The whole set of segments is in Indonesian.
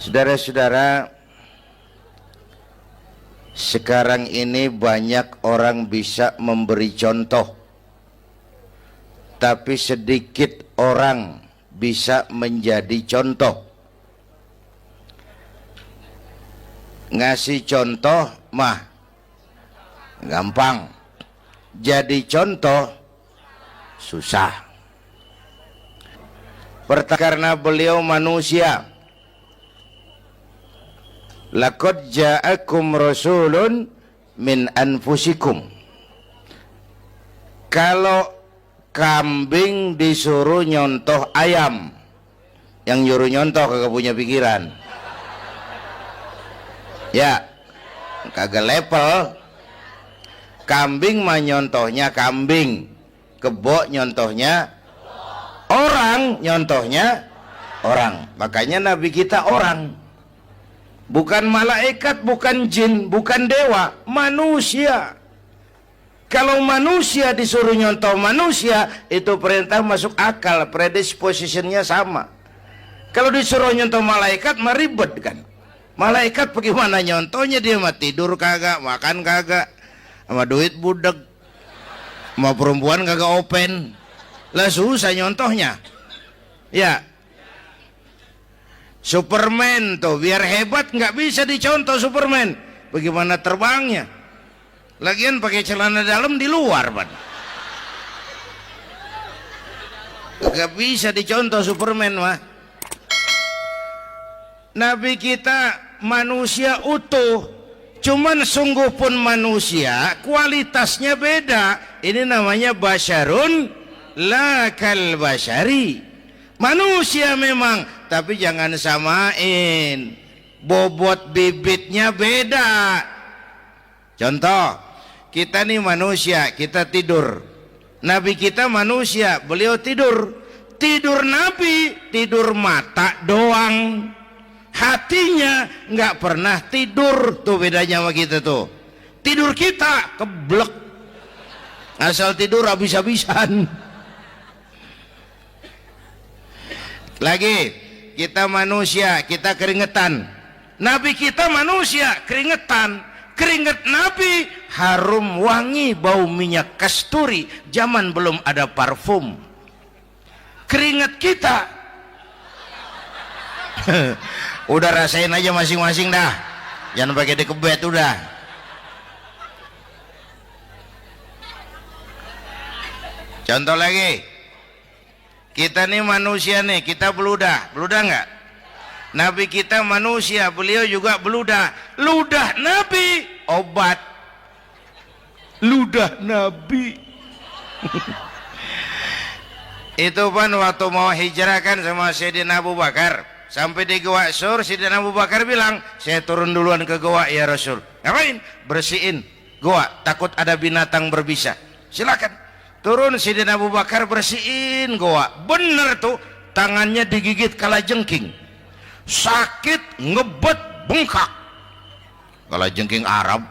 Saudara-saudara, sekarang ini banyak orang bisa memberi contoh, tapi sedikit orang bisa menjadi contoh. Ngasih contoh mah gampang, jadi contoh susah. Pertama, karena beliau manusia. Laqad ja'akum rasulun min anfusikum. Kalau kambing disuruh nyontoh ayam, yang nyuruh nyontoh kagak punya pikiran. Ya, kagak level. Kambing mah nyontohnya kambing, kebo nyontohnya orang, nyontohnya orang. Makanya Nabi kita orang, bukan malaikat, bukan jin, bukan dewa, manusia. Kalau manusia disuruh nyontoh manusia, itu perintah masuk akal, predispositionnya sama. Kalau disuruh nyontoh malaikat, mah ribet kan. Malaikat bagaimana nyontohnya, dia mah tidur kagak, makan kagak, sama duit budeg, sama perempuan kagak open, lah susah nyontohnya. Ya, Superman tuh biar hebat nggak bisa dicontoh Superman. Bagaimana terbangnya? Lagian pakai celana dalam di luar, Pak. Nggak bisa dicontoh Superman mah. Nabi kita manusia utuh, cuman sungguh pun manusia, kualitasnya beda. Ini namanya basyarun la kal basyari. Manusia memang, tapi jangan samain, bobot bibitnya beda. Contoh, kita nih manusia, kita tidur. Nabi kita manusia, beliau tidur. Tidur Nabi, tidur mata doang, hatinya nggak pernah tidur. Tuh bedanya sama kita tuh. Tidur kita keblek, asal tidur habis-habisan. Lagi, kita manusia, kita keringetan. Nabi kita manusia, keringetan. Keringet Nabi harum wangi, bau minyak kasturi. Zaman belum ada parfum. Keringet kita udah rasain aja masing-masing dah, jangan pakai dikebet udah. Contoh lagi, kita nih manusia nih, kita beludah nggak? Nabi kita manusia, beliau juga beludah. Ludah Nabi obat, ludah Nabi. Itu kan waktu mau hijrah kan sama Sayyidina Abu Bakar, sampai di Gua Sur, Sayyidina Abu Bakar bilang, saya turun duluan ke gua ya Rasul. Ngapain? Bersihin gua, takut ada binatang berbisa. Silakan. Turun Sayyidina Abu Bakar bersihin gua. Bener tuh, tangannya digigit kalajengking. Sakit, ngebet, bengkak. Kalajengking Arab.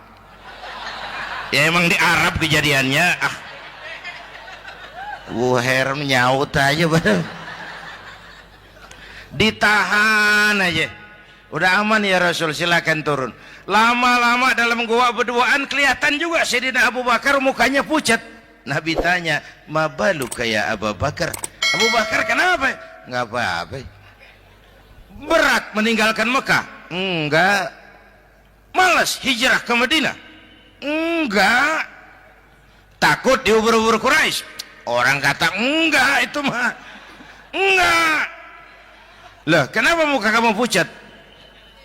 Ya emang di Arab kejadiannya. Wuher nyaut aja bener. Ditahan aja. Udah aman ya Rasul, silakan turun. Lama-lama dalam gua berduaan kelihatan juga Sayyidina Abu Bakar mukanya pucat. Nabi tanya, "Ma baluka ya Abu Bakar?" Abu Bakar kenapa? Enggak apa-apa. Berat meninggalkan Mekah? Enggak. Malas hijrah ke Madinah? Enggak. Takut diubur-ubur Quraisy? Orang kata enggak, itu mah enggak. Lah, kenapa muka kamu pucat?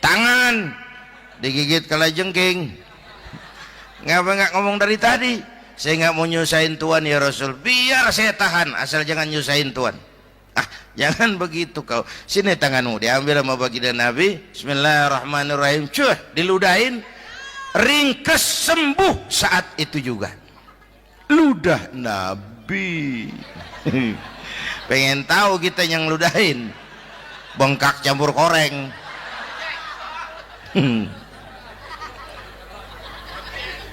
Tangan digigit kalajengking. Ngapa enggak ngomong dari tadi? Saya nggak mau nyusahin Tuhan ya Rasul. Biar saya tahan, asal jangan nyusahin Tuhan. Jangan begitu kau. Sini tanganmu, diambil sama baginda Nabi. Bismillahirrahmanirrahim. Cuh, diludahin, ringkes, sembuh saat itu juga. Ludah Nabi. Pengen tahu kita yang ludahin, bengkak campur koreng.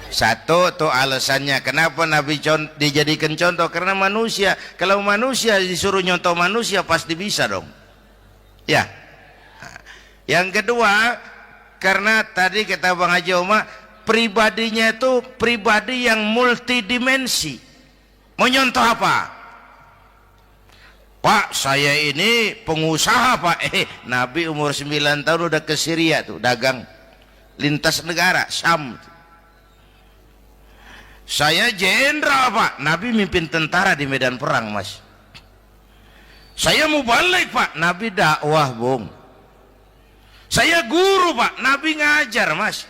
Satu tuh alasannya kenapa Nabi dijadikan contoh, karena manusia. Kalau manusia disuruh nyontoh manusia pasti bisa dong. Ya. Yang kedua, karena tadi kata Bang Haji Oma, pribadinya itu pribadi yang multidimensi. Mau nyontoh apa? Pak, saya ini pengusaha Pak. Nabi umur 9 tahun udah ke Syria tuh, dagang lintas negara, Syam. Saya jenderal Pak. Nabi mimpin tentara di medan perang Mas. Saya mau balik Pak. Nabi dakwah Bung. Saya guru Pak. Nabi ngajar Mas.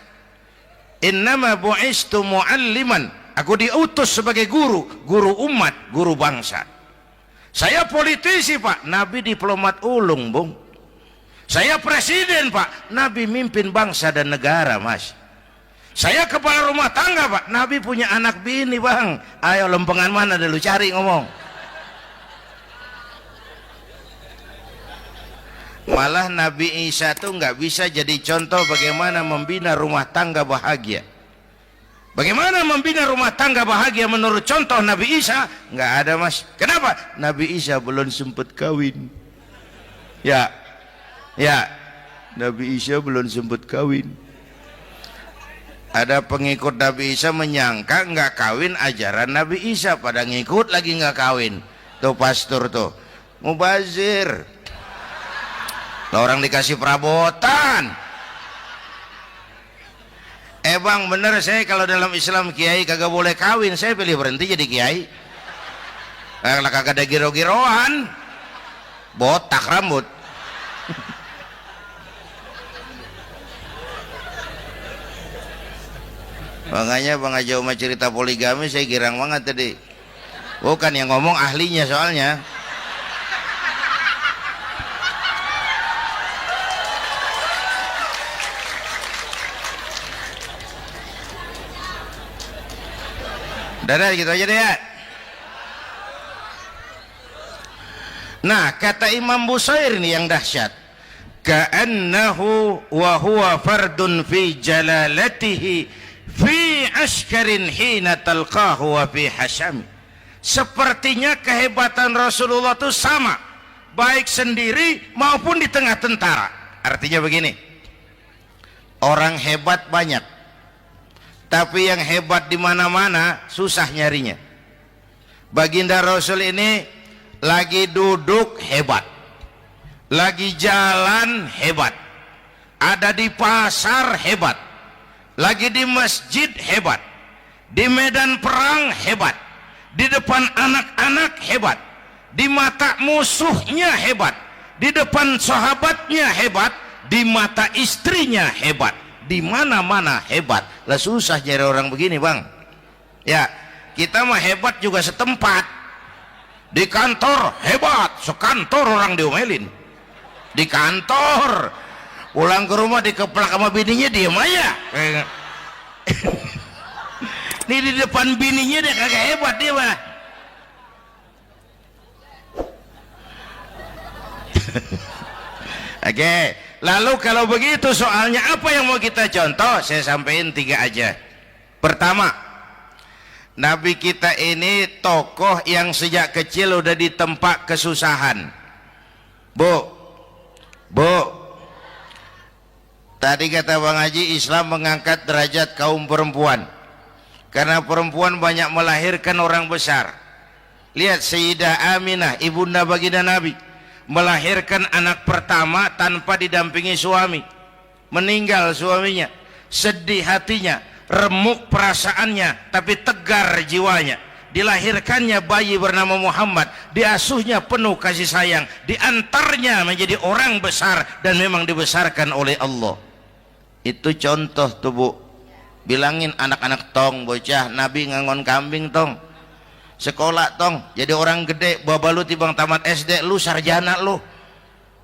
Innama bu'istu mu'alliman. Aku diutus sebagai guru. Guru umat, guru bangsa. Saya politisi Pak. Nabi diplomat ulung Bung. Saya presiden Pak. Nabi mimpin bangsa dan negara Mas. Saya kepala rumah tangga Pak. Nabi punya anak bini Bang. Ayo lempengan mana dulu cari ngomong. Malah Nabi Isa tuh nggak bisa jadi contoh bagaimana membina rumah tangga bahagia. Bagaimana membina rumah tangga bahagia menurut contoh Nabi Isa? Nggak ada Mas. Kenapa? Nabi Isa belum sempat kawin. Ya, Nabi Isa belum sempat kawin. Ada pengikut Nabi Isa menyangka nggak kawin ajaran Nabi Isa, pada ngikut lagi nggak kawin. Tuh pastor tuh mubazir. Orang dikasih perabotan. Bang bener, saya kalau dalam Islam kiai kagak boleh kawin, saya pilih berhenti jadi kiai. Kalau kagak ada giro-giroan, botak rambut. Makanya Bang Haji Oma cerita poligami saya girang banget tadi. Bukan yang ngomong ahlinya soalnya. Dadah gitu aja deh ya. Nah kata Imam Busair ini yang dahsyat. Ka'annahu wa huwa fardun fi jalalatihi fi askarin hina talqahu wa fi hashami. Sepertinya kehebatan Rasulullah itu sama baik sendiri maupun di tengah tentara. Artinya begini, orang hebat banyak, tapi yang hebat di mana-mana susah nyarinya. Baginda Rasul ini lagi duduk hebat, lagi jalan hebat, ada di pasar hebat, lagi di masjid hebat, di medan perang hebat, di depan anak-anak hebat, di mata musuhnya hebat, di depan sahabatnya hebat, di mata istrinya hebat, di mana-mana hebat. Lah susah nyari orang begini Bang. Ya, kita mah hebat juga setempat. Di kantor hebat, sekantor orang diomelin. Di kantor, pulang ke rumah dikeplak sama bininya diem aja. Nih di depan bininya dia kagak hebat dia mah. Oke, lalu kalau begitu soalnya apa yang mau kita contoh? Saya sampaikan 3 aja. Pertama, Nabi kita ini tokoh yang sejak kecil udah ditempa kesusahan. Bu, tadi kata Bang Haji, Islam mengangkat derajat kaum perempuan karena perempuan banyak melahirkan orang besar. Lihat Sayyidah Aminah, ibunda baginda Nabi, melahirkan anak pertama tanpa didampingi suami. Meninggal suaminya, sedih hatinya, remuk perasaannya, tapi tegar jiwanya. Dilahirkannya bayi bernama Muhammad, diasuhnya penuh kasih sayang, diantarnya menjadi orang besar dan memang dibesarkan oleh Allah. Itu contoh tuh Bu. Bilangin anak-anak tong, bocah, Nabi ngangon kambing tong, sekolah tong, jadi orang gede. Baba lu tibang tamat SD, lu sarjana lu.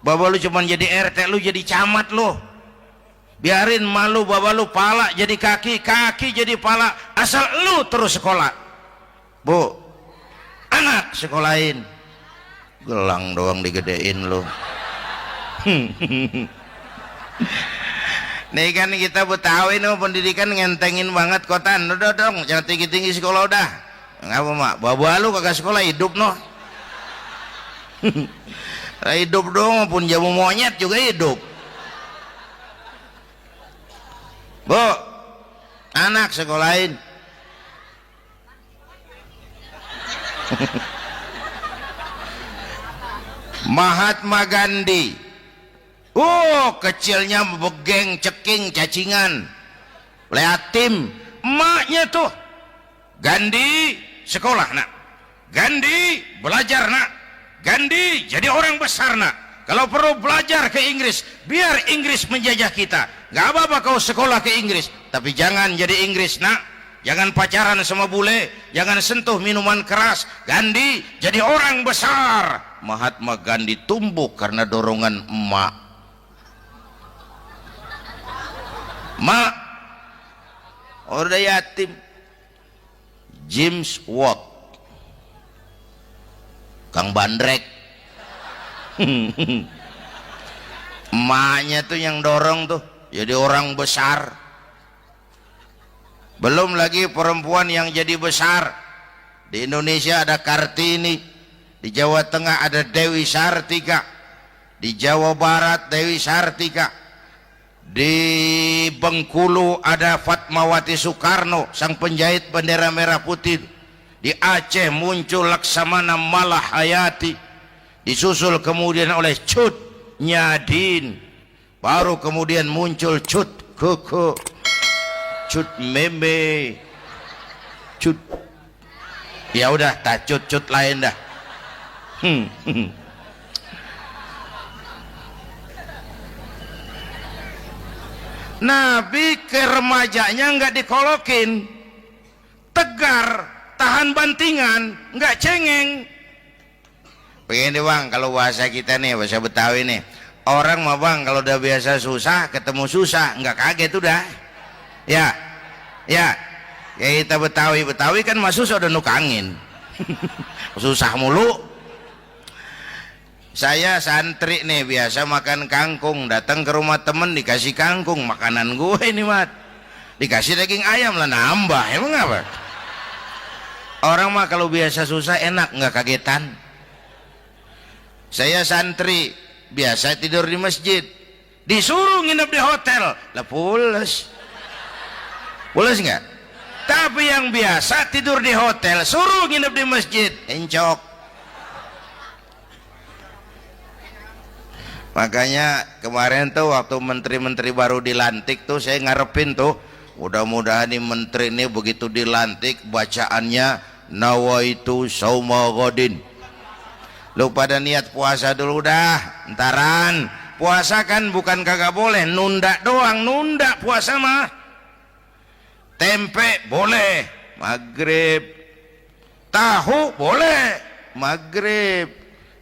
Baba lu cuman jadi RT, lu jadi camat lu. Biarin malu baba lu, pala jadi kaki, kaki jadi pala, asal lu terus sekolah. Bu, anak sekolahin, gelang doang digedein lu. Nih kan kita Betawi nih pendidikan ngentengin banget kotan. Udah dong, jangan tinggi-tinggi sekolah udah. Ngapa mak? Baba lu kagak sekolah hidup noh. Hidup dong, pun jamu monyet juga hidup. anak sekolahin. Mahatma Gandhi, kecilnya begeng, ceking, cacingan, yatim. Emaknya tuh, Gandhi sekolah nak, Gandhi belajar nak, Gandhi jadi orang besar nak. Kalau perlu belajar ke Inggris, biar Inggris menjajah kita. Gak apa-apa kau sekolah ke Inggris, tapi jangan jadi Inggris nak. Jangan pacaran sama bule, jangan sentuh minuman keras. Gandhi jadi orang besar. Mahatma Gandhi tumbuh karena dorongan emak. Mak, udah yatim. James Watt, Kang Bandrek. Emaknya tuh yang dorong tuh jadi orang besar. Belum lagi perempuan yang jadi besar. Di Indonesia ada Kartini, di Jawa Tengah ada Dewi Sartika, di Jawa Barat Dewi Sartika, di Bengkulu ada Fatmawati Soekarno, sang penjahit bendera merah putih. Di Aceh muncul Laksamana Malahayati, disusul kemudian oleh Cut Nyadin, baru kemudian muncul Cut Koko, Cut Meme, Cut, ya udah tak cut lain dah. Nabi ke remajanya nggak dikolokin, tegar, tahan bantingan, nggak cengeng. Begini bang, kalau bahasa kita nih, bahasa Betawi nih, orang mah bang kalau udah biasa susah ketemu susah nggak kaget udah. Ya, ya kita Betawi kan masuk udah nukangin. Susah mulu. Saya santri nih biasa makan kangkung, datang ke rumah temen dikasih kangkung, makanan gue ini mat, dikasih daging ayam lah nambah, emang apa? Orang mah kalau biasa susah enak nggak kagetan. Saya santri biasa tidur di masjid, disuruh nginep di hotel lah pules. Pules nggak? Tapi yang biasa tidur di hotel suruh nginep di masjid encok. Makanya kemarin tuh waktu menteri-menteri baru dilantik tuh saya ngarepin tuh, mudah-mudahan nih menteri ini begitu dilantik bacaannya nawaitu sauma ghadin. Lu pada niat puasa dulu dah, entaran. Puasa kan bukan kagak boleh, nunda doang, nunda puasa mah. Tempe boleh maghrib, tahu boleh maghrib,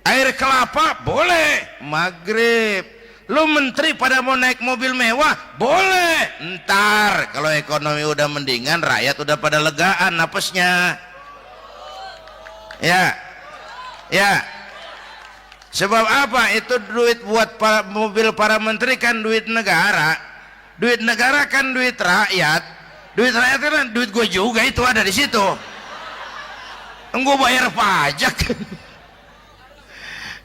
air kelapa boleh maghrib. Lu menteri pada mau naik mobil mewah boleh ntar kalau ekonomi udah mendingan, rakyat udah pada legaan napasnya. Ya, ya. Sebab apa? Itu duit buat mobil para menteri kan duit negara. Duit negara kan duit rakyat. Duit rakyat kan duit gue juga, itu ada di situ. Gue bayar pajak.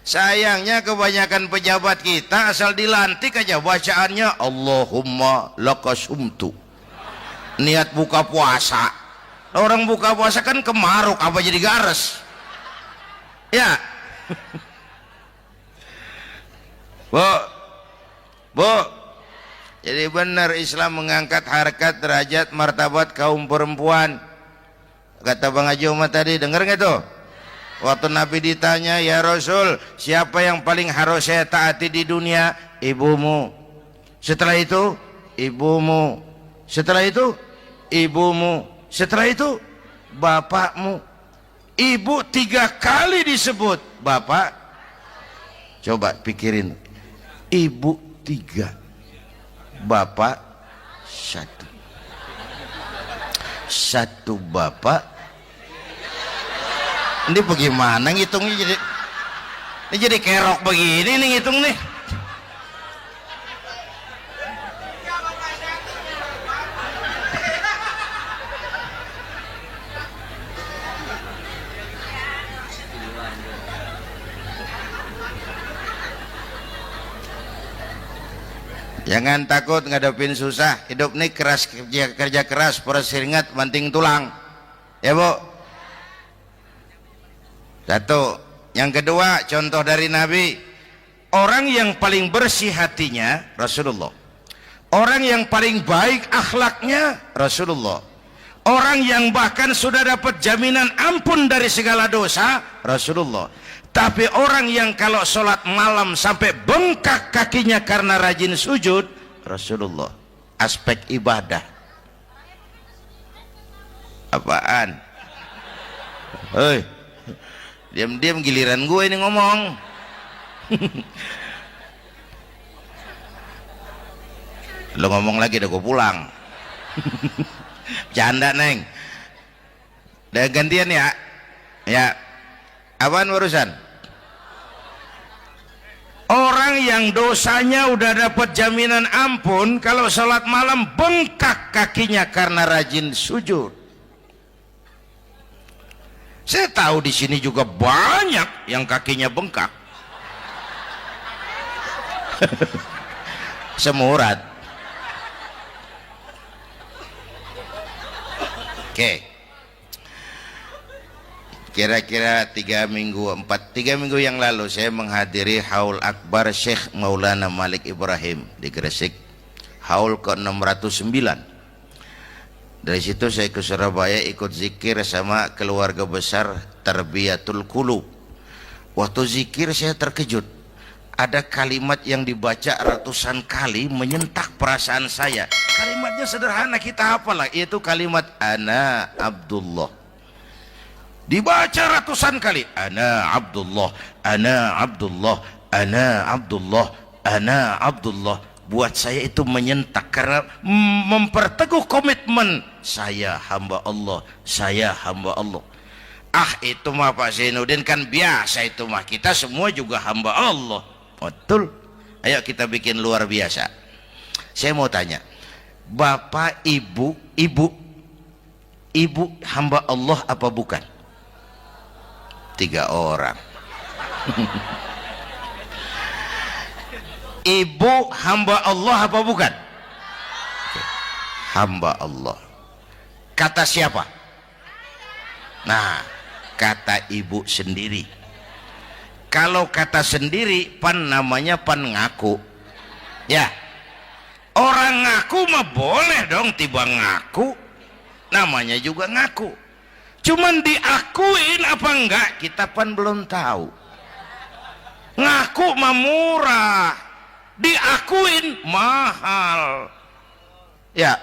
Sayangnya kebanyakan pejabat kita asal dilantik aja bacaannya Allahumma lakasumtu. Niat buka puasa. Orang buka puasa kan kemaruk, apa jadi gares? Ya. Bu, jadi benar Islam mengangkat harkat, derajat, martabat kaum perempuan. Kata Bang Haji Umar tadi, dengar nggak tuh? Waktu Nabi ditanya, ya Rasul, siapa yang paling harus saya taati di dunia? Ibumu. Setelah itu, ibumu. Setelah itu, ibumu. Setelah itu, bapakmu. Ibu 3 kali disebut, bapak. Coba pikirin. Ibu 3, bapak 1. 1 bapak. Ini bagaimana ngitungnya ini jadi kerok begini nih ngitung nih. Jangan takut ngadepin susah. Hidup nih keras, kerja keras, peres keringat, banting tulang. Ya Bu. Satu. Yang kedua, contoh dari Nabi. Orang yang paling bersih hatinya Rasulullah. Orang yang paling baik akhlaknya Rasulullah. Orang yang bahkan sudah dapat jaminan ampun dari segala dosa Rasulullah. Tapi orang yang kalau sholat malam sampai bengkak kakinya karena rajin sujud Rasulullah. Aspek ibadah. Apaan? Hei, diam-diam giliran gue ini ngomong. Lo ngomong lagi udah gue pulang. Canda neng. Udah gantian ya. Ya. Apaan urusan? Orang yang dosanya udah dapat jaminan ampun, kalau sholat malam bengkak kakinya karena rajin sujud. Saya tahu di sini juga banyak yang kakinya bengkak. Semurat. Oke. Kira-kira 3 minggu yang lalu saya menghadiri haul akbar Syekh Maulana Malik Ibrahim di Gresik, haul ke-609. Dari situ saya ke Surabaya ikut zikir sama keluarga besar Tarbiyatul Qulub. Waktu zikir saya terkejut, ada kalimat yang dibaca ratusan kali menyentak perasaan saya. Kalimatnya sederhana, kita hafalah, yaitu kalimat Ana Abdullah. Dibaca ratusan kali, Ana Abdullah, Ana Abdullah, Ana Abdullah, Ana Abdullah. Buat saya itu menyentak karena memperteguh komitmen, saya hamba Allah, saya hamba Allah. Ah, itu mah Pak Zainuddin kan biasa, itu mah kita semua juga hamba Allah. Betul. Ayo kita bikin luar biasa. Saya mau tanya, Bapak, Ibu hamba Allah apa bukan? 3 orang. Ibu hamba Allah apa bukan? Hamba Allah. Kata siapa? Nah, kata ibu sendiri. Kalau kata sendiri, pan namanya pan ngaku. Ya, orang ngaku mah boleh dong, tiba ngaku, namanya juga ngaku. Cuman diakuin apa enggak, kita pan belum tahu. Ngaku mah murah, diakuin mahal. Ya,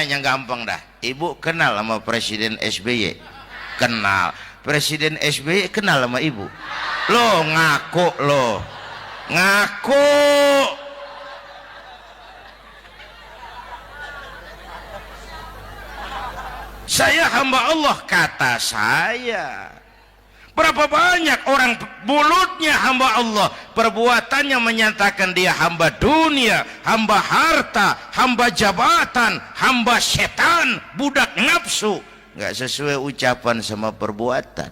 yang gampang dah. Ibu kenal sama Presiden SBY? Kenal. Presiden SBY kenal sama ibu? Lo ngaku lo. Ngaku. Saya hamba Allah, kata saya. Berapa banyak orang mulutnya hamba Allah, perbuatannya menyatakan dia hamba dunia, hamba harta, hamba jabatan, hamba setan, budak nafsu. Nggak sesuai ucapan sama perbuatan.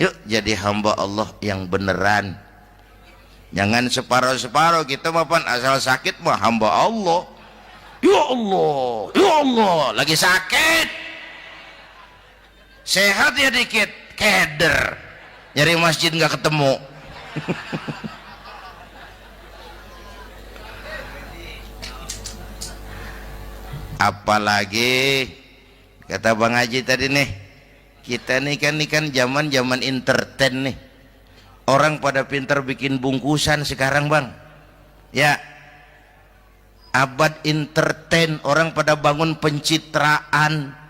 Yuk jadi hamba Allah yang beneran. Jangan separuh-separuh, kita mapan asal sakit mah hamba Allah. Ya Allah, ya Allah, lagi sakit. Sehat ya dikit, keder. Nyari masjid nggak ketemu. Apalagi kata Bang Haji tadi nih, kita nih kan zaman entertain nih. Orang pada pintar bikin bungkusan sekarang Bang. Ya, abad entertain, orang pada bangun pencitraan.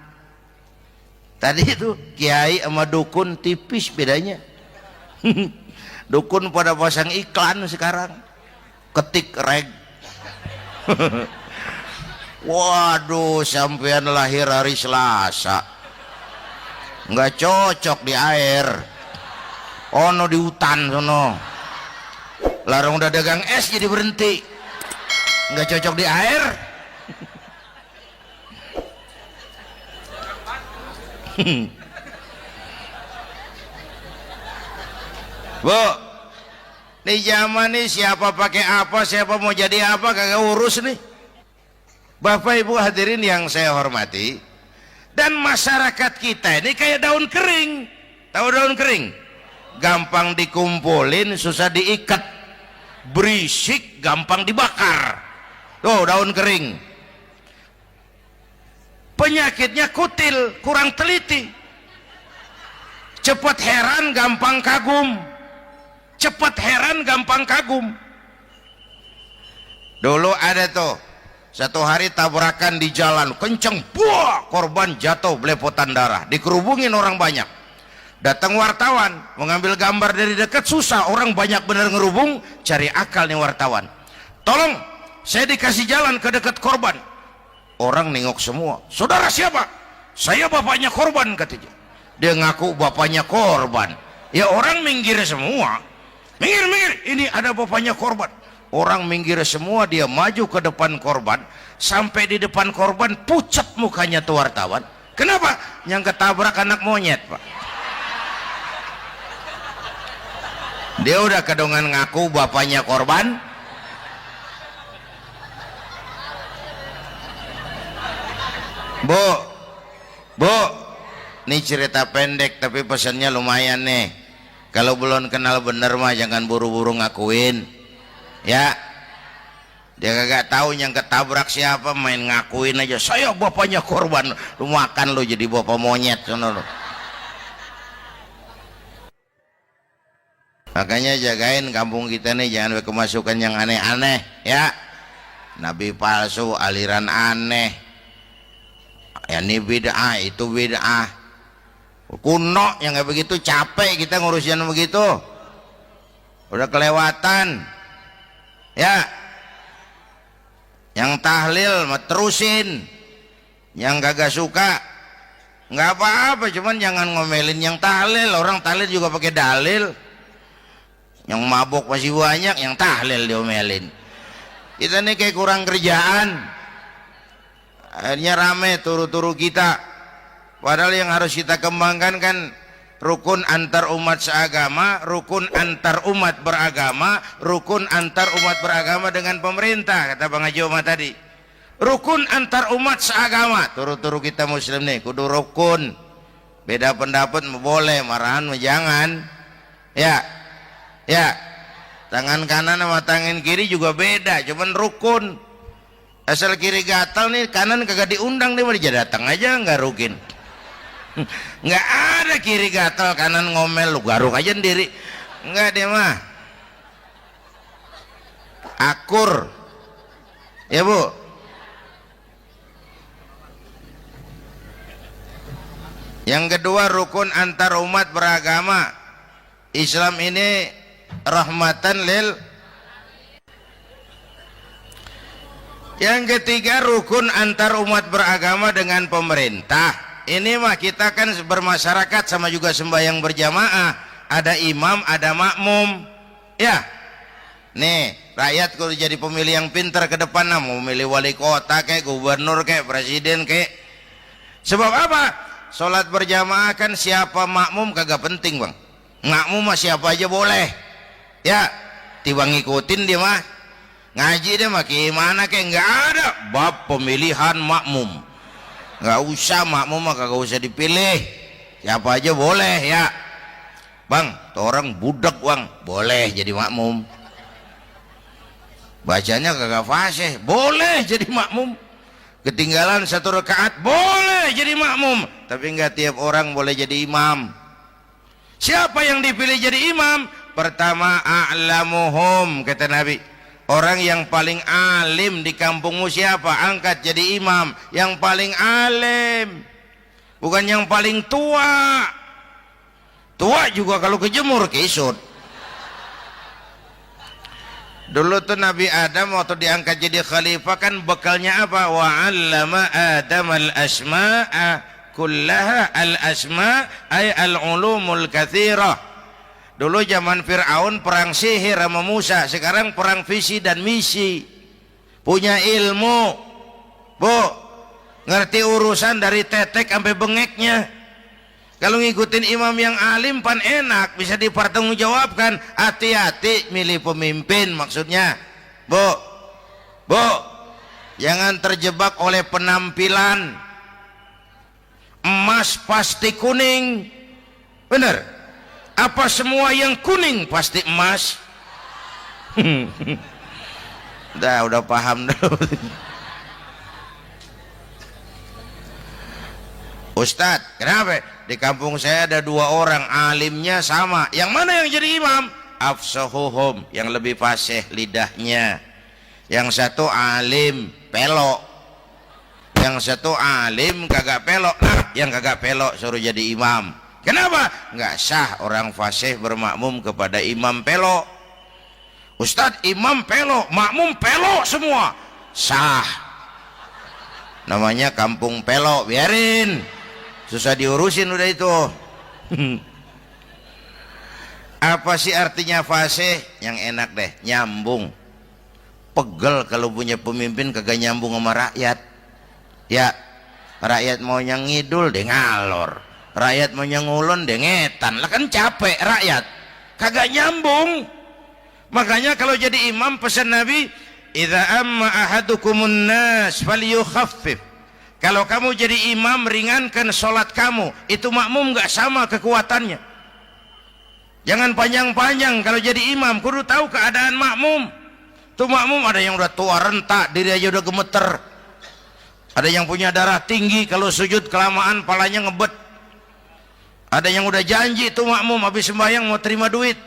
Tadi itu kiai sama dukun tipis bedanya. Dukun pada pasang iklan sekarang, ketik reg. Waduh, sampean lahir hari Selasa, nggak cocok di air. Ono di hutan sono. Larang udah dagang es jadi berhenti. Nggak cocok di air. Bu, Di zaman ini siapa pakai apa, siapa mau jadi apa, kagak urus nih. Bapak Ibu hadirin yang saya hormati, dan masyarakat kita ini kayak daun kering. Tahu daun kering? Gampang dikumpulin, susah diikat. Berisik, gampang dibakar. Tuh daun kering. Penyakitnya kutil, kurang teliti. Cepat heran, gampang kagum. Cepat heran, gampang kagum. Dulu ada tuh satu hari tabrakan di jalan kenceng, buah, korban jatuh belepotan darah, dikerubungin orang banyak. Datang wartawan mengambil gambar dari dekat, susah, orang banyak bener ngerubung. Cari akal nih wartawan, tolong saya dikasih jalan ke dekat korban. Orang nengok semua, saudara siapa? Saya bapaknya korban, katanya. Dia ngaku bapaknya korban. Ya orang minggir semua, minggir, ini ada bapaknya korban. Orang minggir semua, dia maju ke depan korban. Sampai di depan korban, pucat mukanya tuh wartawan. Kenapa? Yang ketabrak anak monyet, Pak. Dia udah kedongan ngaku bapaknya korban. Bu, ini cerita pendek tapi pesannya lumayan nih. Kalau belum kenal bener mah jangan buru-buru ngakuin. Ya, dia kagak tahu yang ketabrak siapa, main ngakuin aja. Saya bapaknya korban. Lu makan lu jadi bapak monyet, sono lu. Makanya jagain kampung kita nih, jangan kemasukan yang aneh-aneh, ya. Nabi palsu, aliran aneh. Ya ini bid'ah, itu bid'ah. Kuno yang kayak begitu, capek kita ngurusin begitu. Udah kelewatan. Ya. Yang tahlil mah terusin. Yang kagak suka nggak apa-apa, cuman jangan ngomelin yang tahlil. Orang tahlil juga pakai dalil. Yang mabok masih banyak, yang tahlil diomelin. Kita nih kayak kurang kerjaan, akhirnya rame turu-turu kita. Padahal yang harus kita kembangkan kan rukun antar umat seagama, rukun antar umat beragama, rukun antar umat beragama dengan pemerintah, kata Bang Haji Omar tadi. Rukun antar umat seagama, turu-turu kita muslim nih kudu rukun. Beda pendapat boleh, marahan jangan. Ya, tangan kanan sama tangan kiri juga beda, cuman rukun. Asal kiri gatal nih, kanan kagak diundang, dia dia datang aja nggak rukin. Nggak ada kiri gatal kanan ngomel, lu garuk aja sendiri. Nggak, dia mah akur. Ya Bu. Yang kedua, rukun antar umat beragama. Islam ini rahmatan lil. Yang ketiga, rukun antar umat beragama dengan pemerintah. Ini mah kita kan bermasyarakat sama juga sembahyang berjamaah, ada imam, ada makmum. Ya. Nih, rakyat kalau jadi pemilih yang pintar ke depan, mau memilih wali kota kayak gubernur kayak presiden kayak. Sebab apa? Salat berjamaah kan siapa makmum kagak penting, Bang. Makmum mah siapa aja boleh. Ya, tiba ngikutin dia mah. Ngaji dia mah gimana kayak nggak ada bab pemilihan makmum. Nggak usah, makmum mah kagak usah dipilih. Siapa aja boleh, ya. Bang, tuh orang budak, Bang, boleh jadi makmum. Bacanya kagak fasih, boleh jadi makmum. Ketinggalan satu rakaat, boleh jadi makmum. Tapi nggak tiap orang boleh jadi imam. Siapa yang dipilih jadi imam? Pertama, a'lamuhum, kata Nabi. Orang yang paling alim di kampungmu siapa? Angkat jadi imam. Yang paling alim, bukan yang paling tua. Tua juga kalau kejemur kisut. Dulu tuh Nabi Adam waktu diangkat jadi khalifah kan bekalnya apa? Wa 'allama Adam al-asma'a kullaha. Al-asma' ay al-ulumul katsirah. Dulu zaman Fir'aun perang sihir sama Musa, sekarang perang visi dan misi. Punya ilmu, Bu, ngerti urusan dari tetek sampai bengeknya. Kalau ngikutin imam yang alim pan enak, bisa dipertanggungjawabkan. Hati-hati milih pemimpin maksudnya. Bu, jangan terjebak oleh penampilan. Emas pasti kuning. Benar? Apa semua yang kuning pasti emas? Udah paham dulu. Ustadz, kenapa? Di kampung saya ada 2 orang alimnya sama. Yang mana yang jadi imam? Afsahuhum, yang lebih fasih lidahnya. Yang satu alim pelok, yang satu alim kagak pelok. Nah, yang kagak pelok suruh jadi imam. Kenapa? Nggak sah orang fasih bermakmum kepada imam pelok. Ustadz, imam pelok, makmum pelok semua. Sah. Namanya kampung pelok, biarin. Susah diurusin udah itu. Apa sih artinya fasih? Yang enak deh, nyambung. Pegel kalau punya pemimpin kagak nyambung sama rakyat. Ya, rakyat mau yang ngidul deh ngalor, rakyat mau yang ngulon deh ngetan. Lah kan capek rakyat, kagak nyambung. Makanya kalau jadi imam pesan Nabi, idza amma ahadukumun nas falyukhaffif. Kalau kamu jadi imam, ringankan sholat kamu. Itu makmum gak sama kekuatannya. Jangan panjang-panjang kalau jadi imam. Kudu tahu keadaan makmum. Tuh makmum ada yang udah tua rentak, diri aja udah gemeter. Ada yang punya darah tinggi, kalau sujud kelamaan palanya ngebet. Ada yang udah janji tuh makmum habis sembahyang mau terima duit.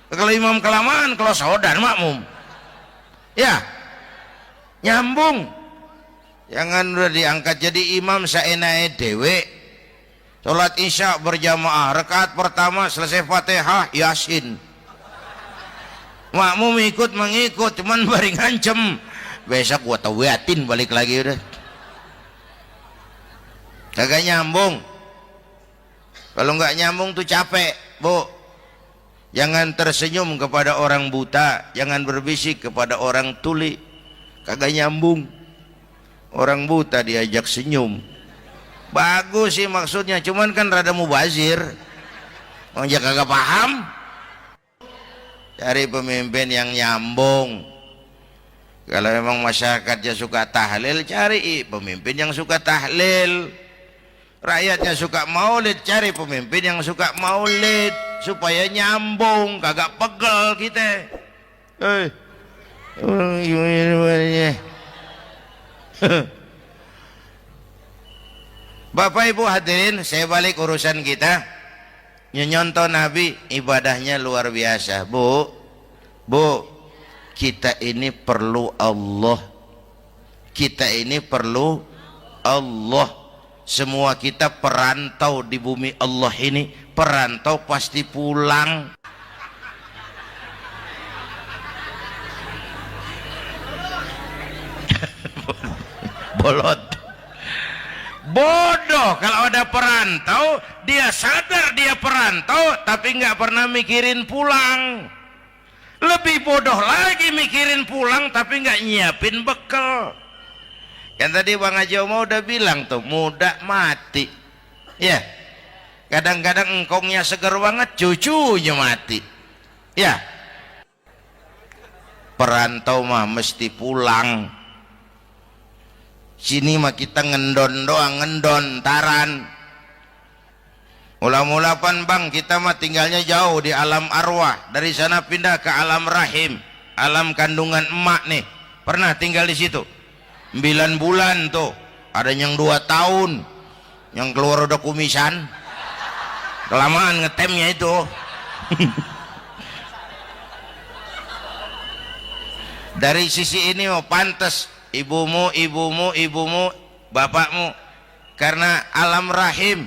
Kalau imam kelamaan, kalau saudan makmum. Ya, nyambung. Jangan udah diangkat jadi imam saenake dewe. Salat isya berjamaah, rakaat pertama selesai Fatihah Yasin. Makmum ikut mengikut, cuman bari ngancem. Besok gua tawiatin balik lagi udah. Kagak nyambung. Kalau nggak nyambung tuh capek, Bu. Jangan tersenyum kepada orang buta, jangan berbisik kepada orang tuli. Kagak nyambung. Orang buta diajak senyum, bagus sih maksudnya, cuman kan rada mubazir. Orang kagak paham. Cari pemimpin yang nyambung. Kalau memang masyarakatnya suka tahlil, cari pemimpin yang suka tahlil. Rakyatnya suka maulid, cari pemimpin yang suka maulid, supaya nyambung, kagak pegel kita. Bapak Ibu hadirin, saya balik urusan kita. Nyontoh Nabi ibadahnya luar biasa. Bu, kita ini perlu Allah. Kita ini perlu Allah. Semua kita perantau di bumi Allah ini. Perantau pasti pulang. Bolot. Bodoh kalau ada perantau, dia sadar dia perantau tapi nggak pernah mikirin pulang. Lebih bodoh lagi mikirin pulang tapi nggak nyiapin bekal. Yang tadi Bang Haji Omar udah bilang tuh, muda mati. Ya, kadang-kadang engkongnya seger banget, cucunya mati. Ya, perantau mah mesti pulang. Sini mah kita ngendon doang, ngendon taran. Mula-mula pan Bang, kita mah tinggalnya jauh di alam arwah. Dari sana pindah ke alam rahim, alam kandungan emak nih. Pernah tinggal di situ 9 bulan tuh. Ada yang 2 tahun, yang keluar udah kumisan. Kelamaan ngetemnya itu. Dari sisi ini mau pantas ibumu, bapakmu, karena alam rahim,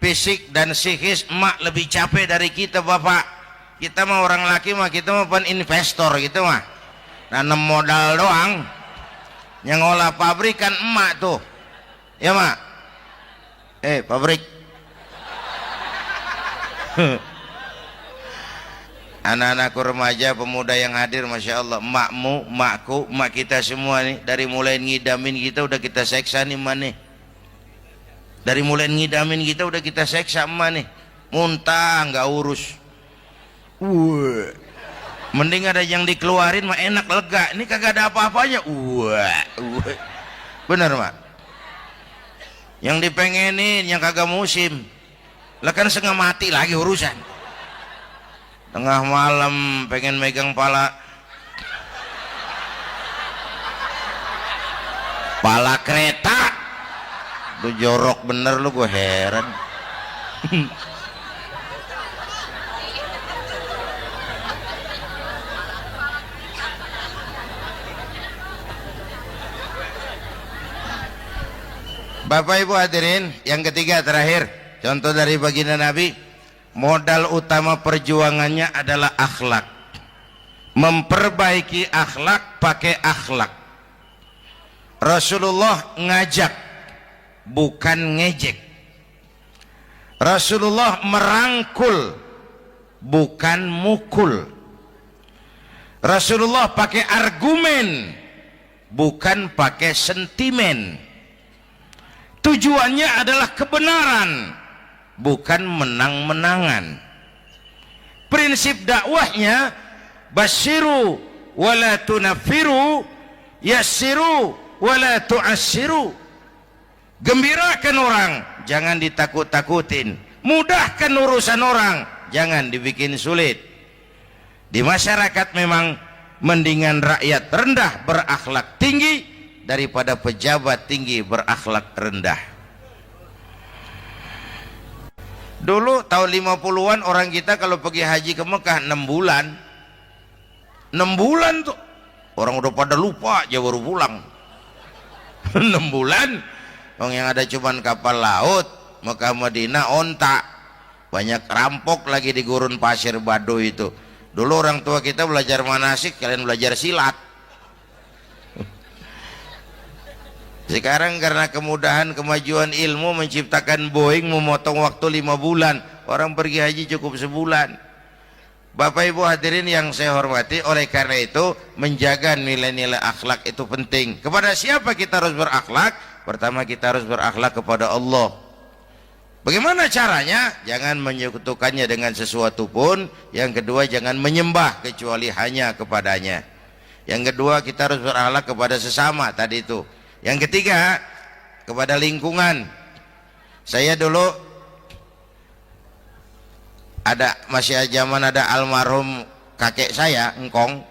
fisik dan psikis emak lebih capek dari kita bapak. Kita mah orang laki mah, kita mah pan investor gitu mah, nanam modal doang. Yang ngolah pabrik kan emak tuh, ya mak. Pabrik. Anak-anakku remaja, pemuda yang hadir, Masya Allah, emakmu, emakku, emak kita semua nih, dari mulai ngidamin kita udah kita seksa nih mana. Dari mulai ngidamin kita udah kita seksa emak nih. Muntah nggak urus. Mending ada yang dikeluarin mah enak lega. Ini kagak ada apa-apanya. Bener mak. Yang dipengenin yang kagak musim. Lah kan setengah mati lagi urusan. Tengah malam pengen megang pala kereta. Lu jorok bener lu, gue heran. Bapak Ibu hadirin, yang ketiga terakhir, contoh dari baginda Nabi, modal utama perjuangannya adalah akhlak. Memperbaiki akhlak pakai akhlak. Rasulullah ngajak, bukan ngejek. Rasulullah merangkul, bukan mukul. Rasulullah pakai argumen, bukan pakai sentimen. Tujuannya adalah kebenaran, bukan menang-menangan. Prinsip dakwahnya basyiru wala tunaffiru, yassiru wala tu'assiru. Gembirakan orang, jangan ditakut-takutin. Mudahkan urusan orang, jangan dibikin sulit. Di masyarakat memang mendingan rakyat rendah berakhlak tinggi daripada pejabat tinggi berakhlak rendah. Dulu tahun 50-an orang kita kalau pergi haji ke Mekah 6 bulan. 6 bulan tuh. Orang udah pada lupa aja baru pulang. 6 bulan. Orang yang ada cuman kapal laut, Mekah Madinah onta. Banyak rampok lagi di gurun pasir Baduy itu. Dulu orang tua kita belajar manasik, kalian belajar silat. Sekarang karena kemudahan kemajuan ilmu menciptakan Boeing memotong waktu 5 bulan. Orang pergi haji cukup sebulan. Bapak Ibu hadirin yang saya hormati, oleh karena itu menjaga nilai-nilai akhlak itu penting. Kepada siapa kita harus berakhlak? Pertama kita harus berakhlak kepada Allah. Bagaimana caranya? Jangan menyekutukannya dengan sesuatu pun. Yang kedua jangan menyembah kecuali hanya kepadanya. Yang kedua kita harus berakhlak kepada sesama tadi itu. Yang ketiga, kepada lingkungan. Saya dulu masih zaman ada almarhum kakek saya, engkong.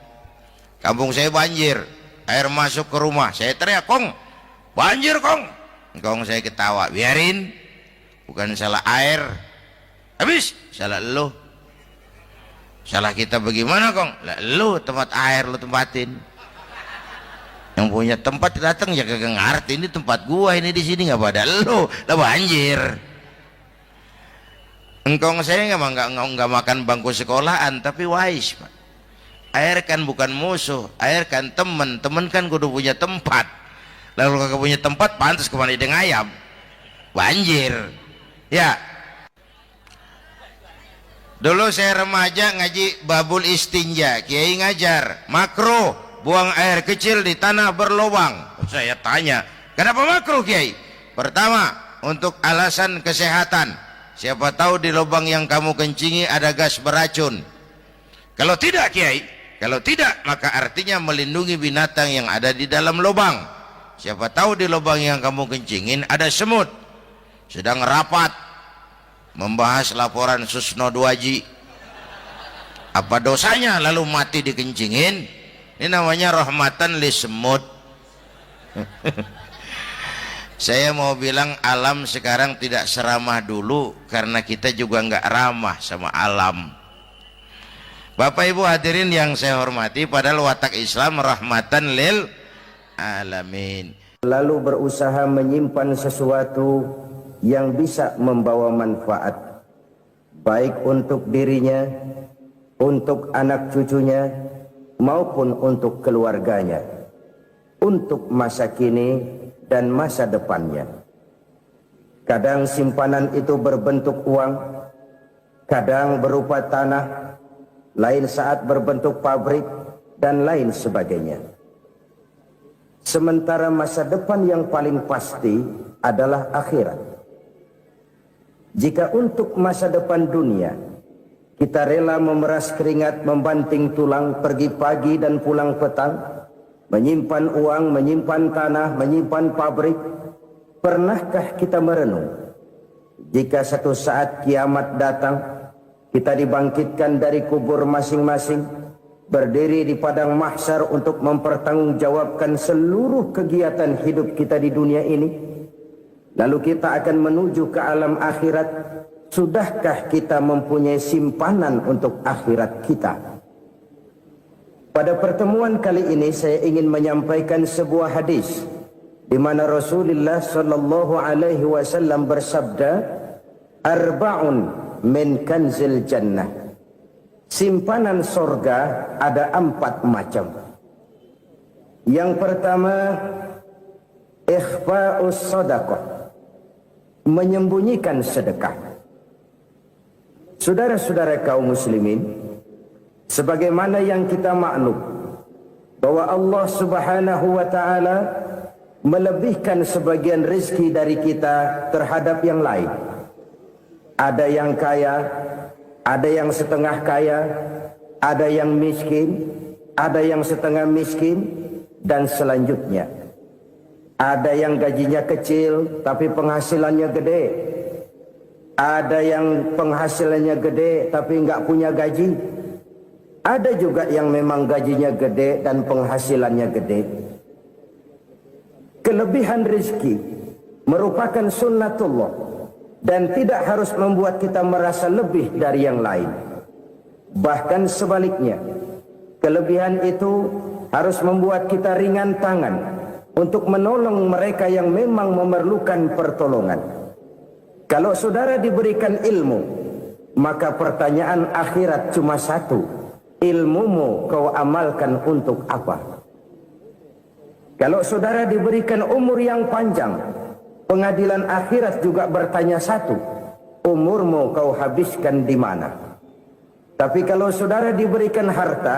Kampung saya banjir, air masuk ke rumah. Saya teriak, "Kong, banjir, Kong." Engkong saya ketawa, "Biarin, bukan salah air. Habis, salah lo." "Salah kita bagaimana, Kong?" "Lah lo tempat air lo tempatin. Yang punya tempat datang ya kagak ngerti, ini tempat gua, ini di sini nggak pada lo, lah banjir." Engkong saya nggak makan bangku sekolahan, tapi wise Pak. Air kan bukan musuh, air kan teman kan kudu punya tempat. Lalu kagak punya tempat, pantas kemana dengan ayam, banjir. Ya, dulu saya remaja ngaji babul istinja, kiai ngajar makruh buang air kecil di tanah berlubang. Saya tanya, kenapa makruh Kiai? Pertama, untuk alasan kesehatan. Siapa tahu di lubang yang kamu kencingi ada gas beracun. Kalau tidak Kiai, kalau tidak maka artinya melindungi binatang yang ada di dalam lubang. Siapa tahu di lubang yang kamu kencingin ada semut. Sedang rapat membahas laporan Susno 2Ji. Apa dosanya lalu mati dikencingin? Ini namanya rahmatan li semut. Saya mau bilang alam sekarang tidak seramah dulu karena kita juga nggak ramah sama alam. Bapak Ibu hadirin yang saya hormati, padahal watak Islam rahmatan lil alamin. Lalu berusaha menyimpan sesuatu yang bisa membawa manfaat, baik untuk dirinya, untuk anak cucunya, maupun untuk keluarganya, untuk masa kini dan masa depannya. Kadang simpanan itu berbentuk uang, kadang berupa tanah, lain saat berbentuk pabrik, dan lain sebagainya. Sementara masa depan yang paling pasti adalah akhirat. Jika untuk masa depan dunia kita rela memeras keringat, membanting tulang, pergi pagi dan pulang petang, menyimpan uang, menyimpan tanah, menyimpan pabrik, pernahkah kita merenung jika satu saat kiamat datang, kita dibangkitkan dari kubur masing-masing, berdiri di padang mahsyar untuk mempertanggungjawabkan seluruh kegiatan hidup kita di dunia ini? Lalu kita akan menuju ke alam akhirat. Sudahkah kita mempunyai simpanan untuk akhirat kita? Pada pertemuan kali ini saya ingin menyampaikan sebuah hadis di mana Rasulullah sallallahu alaihi wasallam bersabda, "Arba'un min kanzil jannah." Simpanan sorga ada 4 macam. Yang pertama, ikhfa'us sadaqah, menyembunyikan sedekah. Saudara-saudara kaum muslimin, sebagaimana yang kita maklum bahwa Allah Subhanahu wa taala melebihkan sebagian rezeki dari kita terhadap yang lain. Ada yang kaya, ada yang setengah kaya, ada yang miskin, ada yang setengah miskin, dan selanjutnya. Ada yang gajinya kecil tapi penghasilannya gede. Ada yang penghasilannya gede tapi nggak punya gaji. Ada juga yang memang gajinya gede dan penghasilannya gede. Kelebihan rezeki merupakan sunnatullah dan tidak harus membuat kita merasa lebih dari yang lain. Bahkan sebaliknya, kelebihan itu harus membuat kita ringan tangan untuk menolong mereka yang memang memerlukan pertolongan. Kalau saudara diberikan ilmu, maka pertanyaan akhirat cuma satu: ilmumu kau amalkan untuk apa? Kalau saudara diberikan umur yang panjang, pengadilan akhirat juga bertanya satu: umurmu kau habiskan di mana? Tapi kalau saudara diberikan harta,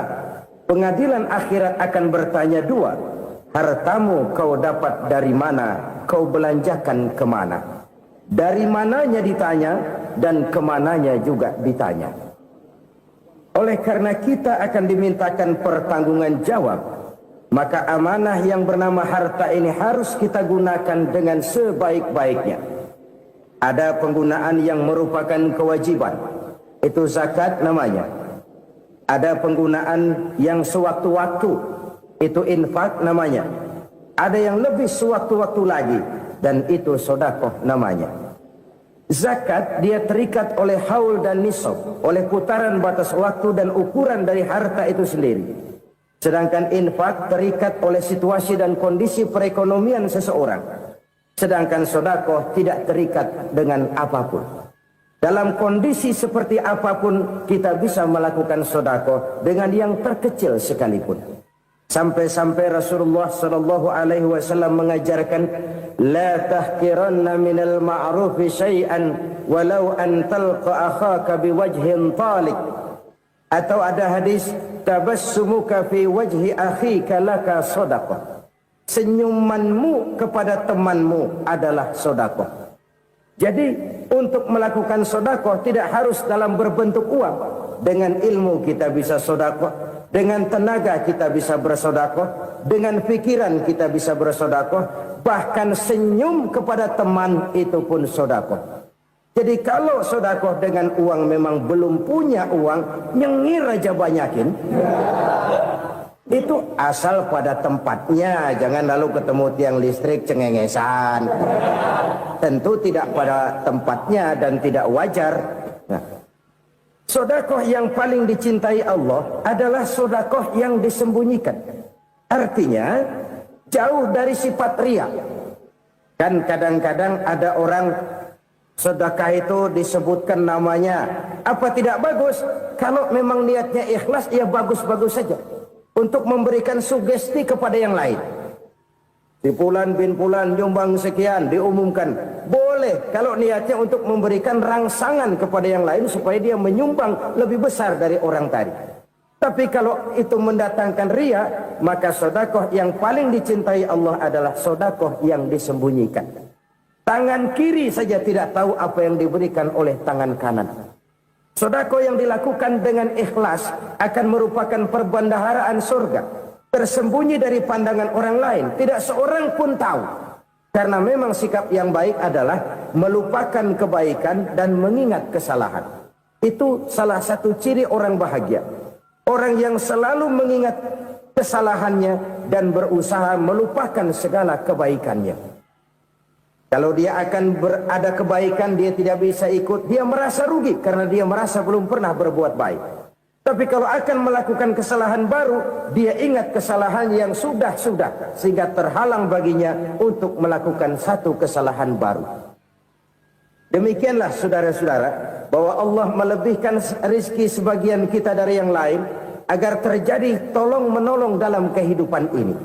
pengadilan akhirat akan bertanya dua: hartamu kau dapat dari mana, kau belanjakan kemana? Dari mananya ditanya dan kemananya juga ditanya. Oleh karena kita akan dimintakan pertanggungan jawab, maka amanah yang bernama harta ini harus kita gunakan dengan sebaik-baiknya. Ada penggunaan yang merupakan kewajiban, itu zakat namanya. Ada penggunaan yang sewaktu-waktu, itu infak namanya. Ada yang lebih sewaktu-waktu lagi, dan itu sedekah namanya. Zakat dia terikat oleh haul dan nisab, oleh putaran batas waktu dan ukuran dari harta itu sendiri. Sedangkan infak terikat oleh situasi dan kondisi perekonomian seseorang. Sedangkan sedekah tidak terikat dengan apapun. Dalam kondisi seperti apapun kita bisa melakukan sedekah dengan yang terkecil sekalipun. Sampai-sampai Rasulullah sallallahu alaihi wasallam mengajarkan, la tahqiranna minal ma'rufi syai'an walau an talqa akhaka biwajhin talik. Atau ada hadis, tabassumuka fi wajhi akhika laka shadaqah. Senyumanmu kepada temanmu adalah sedekah. Jadi untuk melakukan sedekah tidak harus dalam berbentuk uang. Dengan ilmu kita bisa sedekah. Dengan tenaga kita bisa bersedekah, dengan pikiran kita bisa bersedekah, bahkan senyum kepada teman itu pun sedekah. Jadi kalau sedekah dengan uang memang belum punya uang, nyengir aja banyakin. Itu asal pada tempatnya, jangan lalu ketemu tiang listrik cengengesan. Tentu tidak pada tempatnya dan tidak wajar. Nah, sedekah yang paling dicintai Allah adalah sedekah yang disembunyikan. Artinya jauh dari sifat riya. Kan kadang-kadang ada orang sedekah itu disebutkan namanya. Apa tidak bagus? Kalau memang niatnya ikhlas, ya bagus-bagus saja. Untuk memberikan sugesti kepada yang lain. Di Fulan bin Fulan nyumbang sekian, diumumkan. Boleh kalau niatnya untuk memberikan rangsangan kepada yang lain supaya dia menyumbang lebih besar dari orang tadi. Tapi kalau itu mendatangkan riya, maka sedekah yang paling dicintai Allah adalah sedekah yang disembunyikan. Tangan kiri saja tidak tahu apa yang diberikan oleh tangan kanan. Sedekah yang dilakukan dengan ikhlas akan merupakan perbendaharaan surga, tersembunyi dari pandangan orang lain, tidak seorang pun tahu. Karena memang sikap yang baik adalah melupakan kebaikan dan mengingat kesalahan. Itu salah satu ciri orang bahagia. Orang yang selalu mengingat kesalahannya dan berusaha melupakan segala kebaikannya. Kalau dia akan berada kebaikan, dia tidak bisa ikut, dia merasa rugi karena dia merasa belum pernah berbuat baik. Tapi kalau akan melakukan kesalahan baru, dia ingat kesalahan yang sudah-sudah, sehingga terhalang baginya untuk melakukan satu kesalahan baru. Demikianlah saudara-saudara, bahwa Allah melebihkan rizki sebagian kita dari yang lain, agar terjadi tolong-menolong dalam kehidupan ini.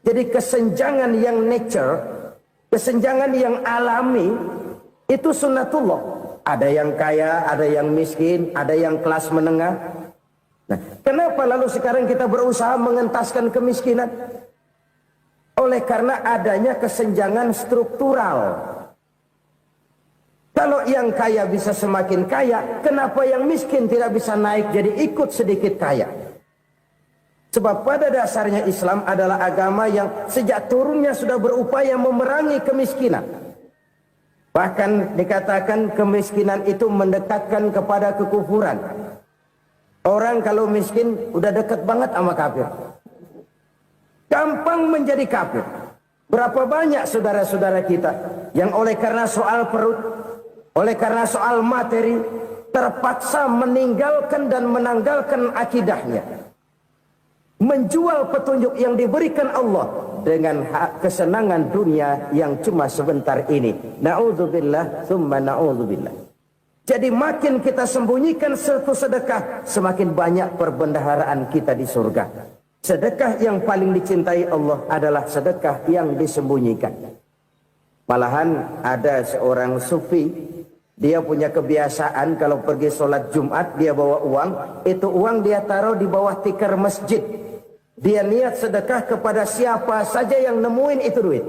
Jadi kesenjangan yang nature, kesenjangan yang alami, itu sunnatullah. Ada yang kaya, ada yang miskin, ada yang kelas menengah. Nah, kenapa lalu sekarang kita berusaha mengentaskan kemiskinan? Oleh karena adanya kesenjangan struktural. Kalau yang kaya bisa semakin kaya, kenapa yang miskin tidak bisa naik jadi ikut sedikit kaya? Sebab pada dasarnya Islam adalah agama yang sejak turunnya sudah berupaya memerangi kemiskinan. Bahkan dikatakan kemiskinan itu mendekatkan kepada kekufuran. Orang kalau miskin udah dekat banget sama kafir. Gampang menjadi kafir. Berapa banyak saudara-saudara kita yang oleh karena soal perut, oleh karena soal materi, terpaksa meninggalkan dan menanggalkan akidahnya. Menjual petunjuk yang diberikan Allah dengan kesenangan dunia yang cuma sebentar ini. Na'udzubillah, thumma na'udzubillah. Jadi makin kita sembunyikan satu sedekah, semakin banyak perbendaharaan kita di surga. Sedekah yang paling dicintai Allah adalah sedekah yang disembunyikan. Malahan ada seorang sufi, dia punya kebiasaan kalau pergi sholat Jumat dia bawa uang, itu uang dia taruh di bawah tikar masjid. Dia niat sedekah kepada siapa saja yang nemuin itu duit.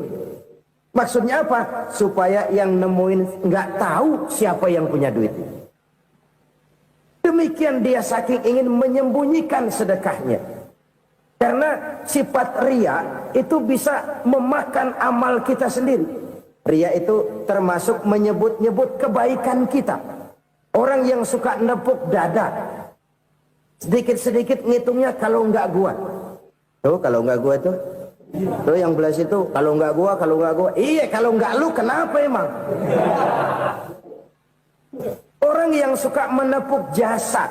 Maksudnya apa? Supaya yang nemuin nggak tahu siapa yang punya duit. Demikian dia saking ingin menyembunyikan sedekahnya. Karena sifat ria itu bisa memakan amal kita sendiri. Ria itu termasuk menyebut-nyebut kebaikan kita. Orang yang suka nepuk dada, sedikit-sedikit ngitungnya kalau nggak gua. Tuh kalau nggak gua tuh. Tuh yang belas itu kalau nggak gua, kalau nggak gua. Iya kalau nggak lu kenapa emang? Orang yang suka menepuk jasad.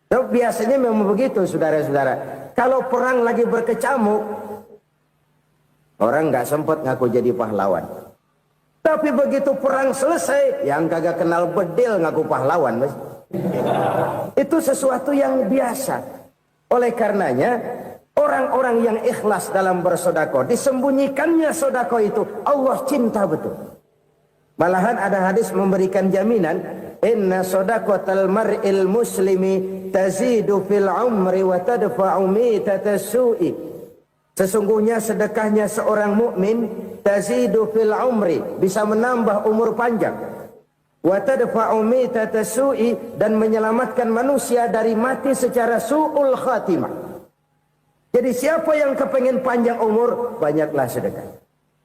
Tuh, biasanya memang begitu saudara-saudara. Kalau perang lagi berkecamuk, orang nggak sempat ngaku jadi pahlawan. Tapi begitu perang selesai, yang kagak kenal bedil ngaku pahlawan. Mas. Itu sesuatu yang biasa. Oleh karenanya, orang-orang yang ikhlas dalam bersedekah, disembunyikannya sedekah itu, Allah cinta betul. Malahan ada hadis memberikan jaminan, inna sadaqatal mar'il muslimi tazidu fil umri wa tadfa'u mitatas su'i. Sesungguhnya sedekahnya seorang mukmin tazidu fil umri, bisa menambah umur panjang. Wa tadfa'u mitatas su'i, dan menyelamatkan manusia dari mati secara su'ul khatimah. Jadi siapa yang kepengen panjang umur, banyaklah sedekah.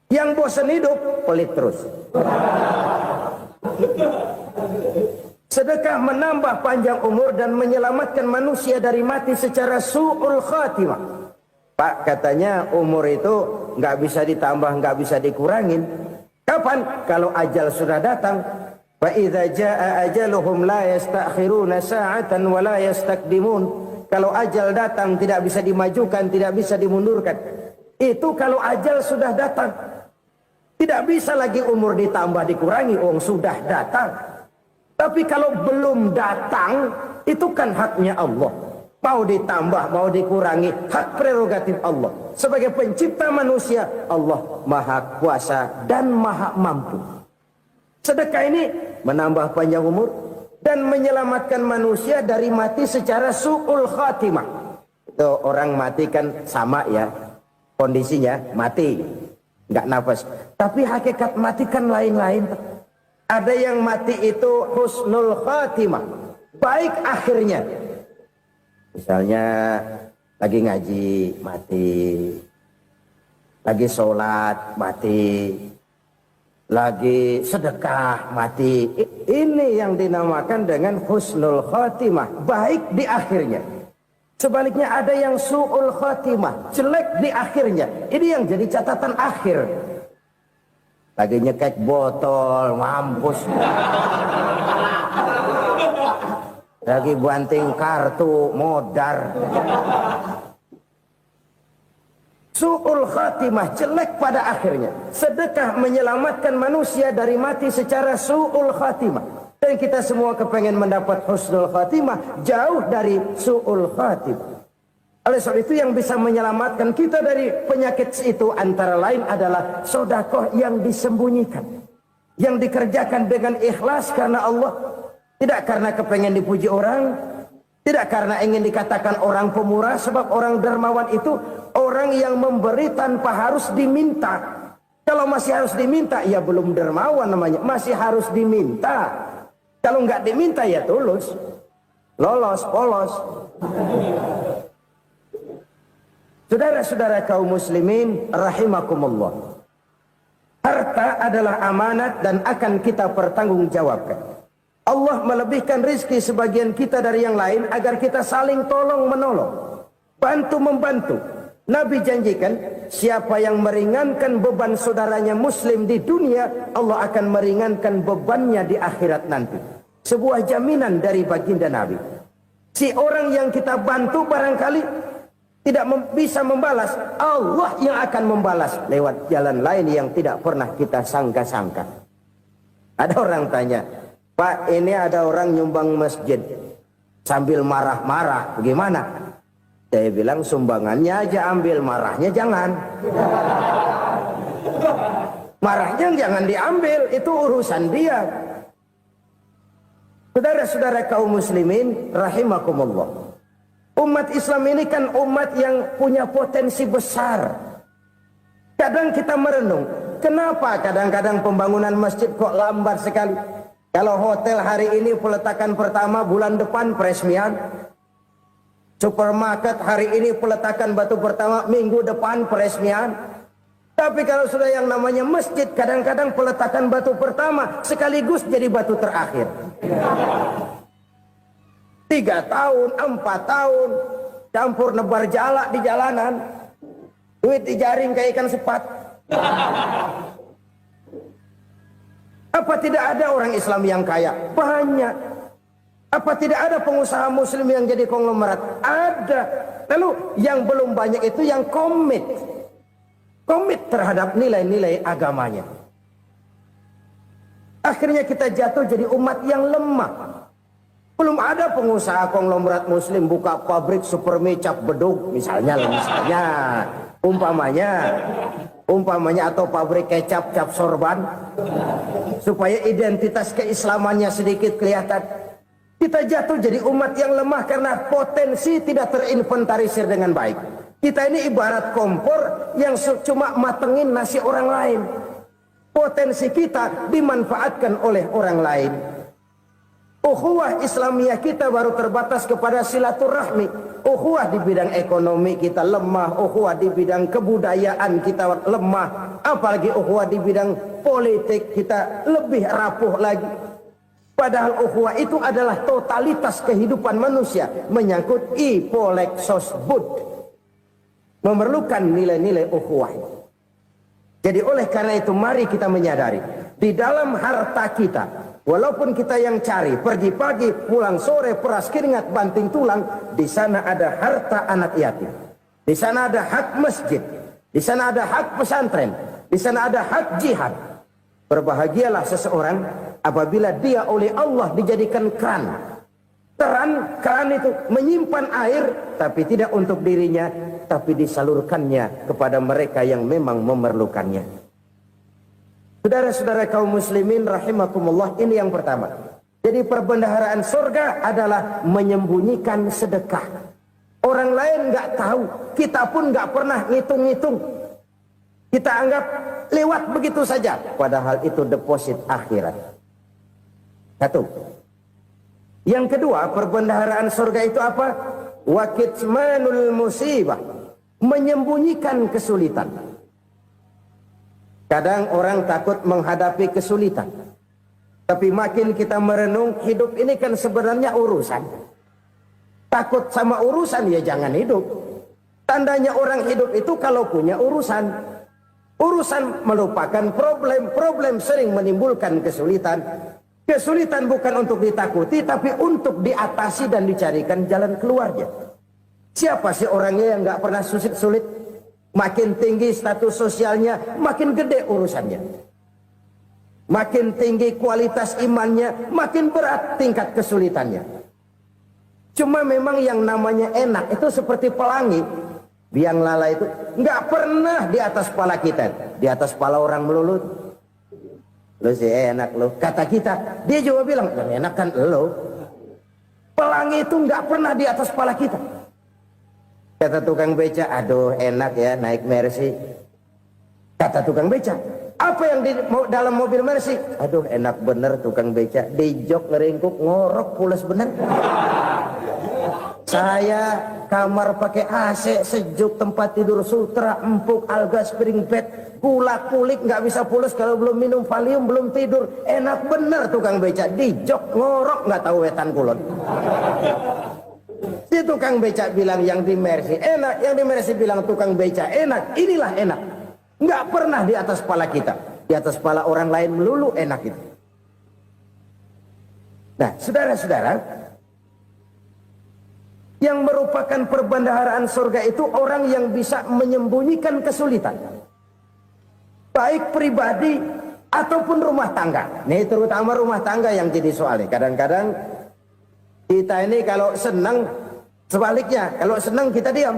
Yang bosan hidup, pelit terus. Sedekah menambah panjang umur dan menyelamatkan manusia dari mati secara su'ul khatimah. Pak, katanya umur itu nggak bisa ditambah, nggak bisa dikurangin. Kapan? Kalau ajal sudah datang. Fa idza jaa ajaluhum la yastakhiruna sa'atan wa la yastakdimun. Kalau ajal datang tidak bisa dimajukan, tidak bisa dimundurkan. Itu kalau ajal sudah datang. Tidak bisa lagi umur ditambah dikurangi, sudah datang. Tapi kalau belum datang, itu kan haknya Allah. Mau ditambah, mau dikurangi, hak prerogatif Allah. Sebagai pencipta manusia, Allah maha kuasa dan maha mampu. Sedekah ini menambah panjang umur dan menyelamatkan manusia dari mati secara su'ul khatimah. Itu orang mati kan sama ya, kondisinya mati. nggak nafas. Tapi hakikat mati kan lain-lain. Ada yang mati itu husnul khatimah, baik akhirnya. Misalnya lagi ngaji mati, lagi sholat mati, lagi sedekah mati. Ini yang dinamakan dengan husnul khatimah, baik di akhirnya. Sebaliknya ada yang su'ul khatimah, jelek di akhirnya. Ini yang jadi catatan akhir. Lagi nyekek botol, mampus. Lagi banting kartu, modar. Su'ul khatimah, jelek pada akhirnya. Sedekah menyelamatkan manusia dari mati secara su'ul khatimah. Dan kita semua kepengen mendapat husnul khatimah, jauh dari su'ul khatimah. Oleh sebab itu yang bisa menyelamatkan kita dari penyakit itu antara lain adalah sedekah yang disembunyikan, yang dikerjakan dengan ikhlas karena Allah, tidak karena kepengen dipuji orang, tidak karena ingin dikatakan orang pemurah. Sebab orang dermawan itu orang yang memberi tanpa harus diminta. Kalau masih harus diminta, ya belum dermawan namanya, masih harus diminta. Kalau nggak diminta ya tulus, lolos, polos. Saudara-saudara kaum muslimin rahimakumullah. Harta adalah amanat dan akan kita pertanggungjawabkan. Allah melebihkan rizki sebagian kita dari yang lain agar kita saling tolong menolong, bantu membantu. Nabi janjikan siapa yang meringankan beban saudaranya muslim di dunia, Allah akan meringankan bebannya di akhirat nanti. Sebuah jaminan dari baginda Nabi. Si orang yang kita bantu barangkali tidak bisa membalas, Allah yang akan membalas lewat jalan lain yang tidak pernah kita sangka-sangka. Ada orang tanya, Pak, ini ada orang nyumbang masjid sambil marah-marah, gimana? Saya bilang sumbangannya aja ambil, marahnya jangan. Marahnya jangan diambil, itu urusan dia. Saudara-saudara kaum muslimin rahimakumullah. Umat Islam ini kan umat yang punya potensi besar. Kadang kita merenung, kenapa kadang-kadang pembangunan masjid kok lambat sekali? Kalau hotel hari ini peletakan pertama, bulan depan peresmian. Supermarket hari ini peletakan batu pertama, minggu depan peresmian. Tapi kalau sudah yang namanya masjid, kadang-kadang peletakan batu pertama sekaligus jadi batu terakhir. 3 tahun, 4 tahun, campur nebar jala di jalanan, duit dijaring kayak ikan sepat. Apa tidak ada orang Islam yang kaya? Banyak. Apa tidak ada pengusaha muslim yang jadi konglomerat? Ada. Lalu yang belum banyak itu yang komit terhadap nilai-nilai agamanya. Akhirnya kita jatuh jadi umat yang lemah. Belum ada pengusaha konglomerat muslim buka pabrik supermi cap bedug misalnya umpamanya atau pabrik kecap cap sorban supaya identitas keislamannya sedikit kelihatan. Kita jatuh jadi umat yang lemah karena potensi tidak terinventarisir dengan baik. Kita ini ibarat kompor yang cuma matengin nasi orang lain. Potensi kita dimanfaatkan oleh orang lain. Ukhuwah Islamiyah kita baru terbatas kepada silaturahmi. Ukhuwah di bidang ekonomi kita lemah. Ukhuwah di bidang kebudayaan kita lemah. Apalagi ukhuwah di bidang politik kita lebih rapuh lagi. Padahal ukhuwah itu adalah totalitas kehidupan manusia. Menyangkut ipolek sosbud. Memerlukan nilai-nilai ukhuwah. Jadi oleh karena itu mari kita menyadari. Di dalam harta kita, walaupun kita yang cari, pergi pagi, pulang sore, peras keringat, banting tulang, di sana ada harta anak yatim. Di sana ada hak masjid. Di sana ada hak pesantren. Di sana ada hak jihad. Berbahagialah seseorang apabila dia oleh Allah dijadikan keran. Keran itu menyimpan air, tapi tidak untuk dirinya, tapi disalurkannya kepada mereka yang memang memerlukannya. Saudara-saudara kaum muslimin rahimakumullah, ini yang pertama. Jadi perbendaharaan surga adalah menyembunyikan sedekah. Orang lain nggak tahu, kita pun nggak pernah ngitung-ngitung. Kita anggap lewat begitu saja, padahal itu deposit akhirat. Satu. Yang kedua, perbendaharaan surga itu apa? Wa kitmanul musibah, menyembunyikan kesulitan. Kadang orang takut menghadapi kesulitan, tapi makin kita merenung, hidup ini kan sebenarnya urusan. Takut sama urusan, ya jangan hidup. Tandanya orang hidup itu kalau punya urusan. Urusan melupakan problem, problem sering menimbulkan kesulitan. Kesulitan bukan untuk ditakuti, tapi untuk diatasi dan dicarikan jalan keluarnya. Siapa sih orangnya yang nggak pernah sulit-sulit? Makin tinggi status sosialnya, makin gede urusannya. Makin tinggi kualitas imannya, makin berat tingkat kesulitannya. Cuma memang yang namanya enak itu seperti pelangi. Biang lala itu nggak pernah di atas kepala kita, di atas kepala orang melulu. Lu sih enak lu, kata kita. Dia juga bilang, yang enak kan lu. Pelangi itu nggak pernah di atas kepala kita. Kata tukang beca, aduh enak ya naik Mercy. Kata tukang beca, apa yang di dalam mobil Mercy? Aduh enak bener tukang beca, di jok ngeringkuk ngorok pules bener. Saya kamar pakai AC, sejuk, tempat tidur sutra, empuk, alga, spring bed, gula kulik, nggak bisa pules kalau belum minum Valium, belum tidur. Enak bener tukang beca, di jok ngorok nggak tahu wetan kulon. Si tukang beca bilang yang di Mercy enak, yang di Mercy bilang tukang beca enak. Inilah enak, nggak pernah di atas kepala kita, di atas kepala orang lain melulu enak itu. Nah, saudara-saudara, yang merupakan perbendaharaan surga itu orang yang bisa menyembunyikan kesulitan, baik pribadi ataupun rumah tangga. Nih terutama rumah tangga yang jadi soalnya. Kadang-kadang kita ini kalau senang, sebaliknya kalau senang kita diam,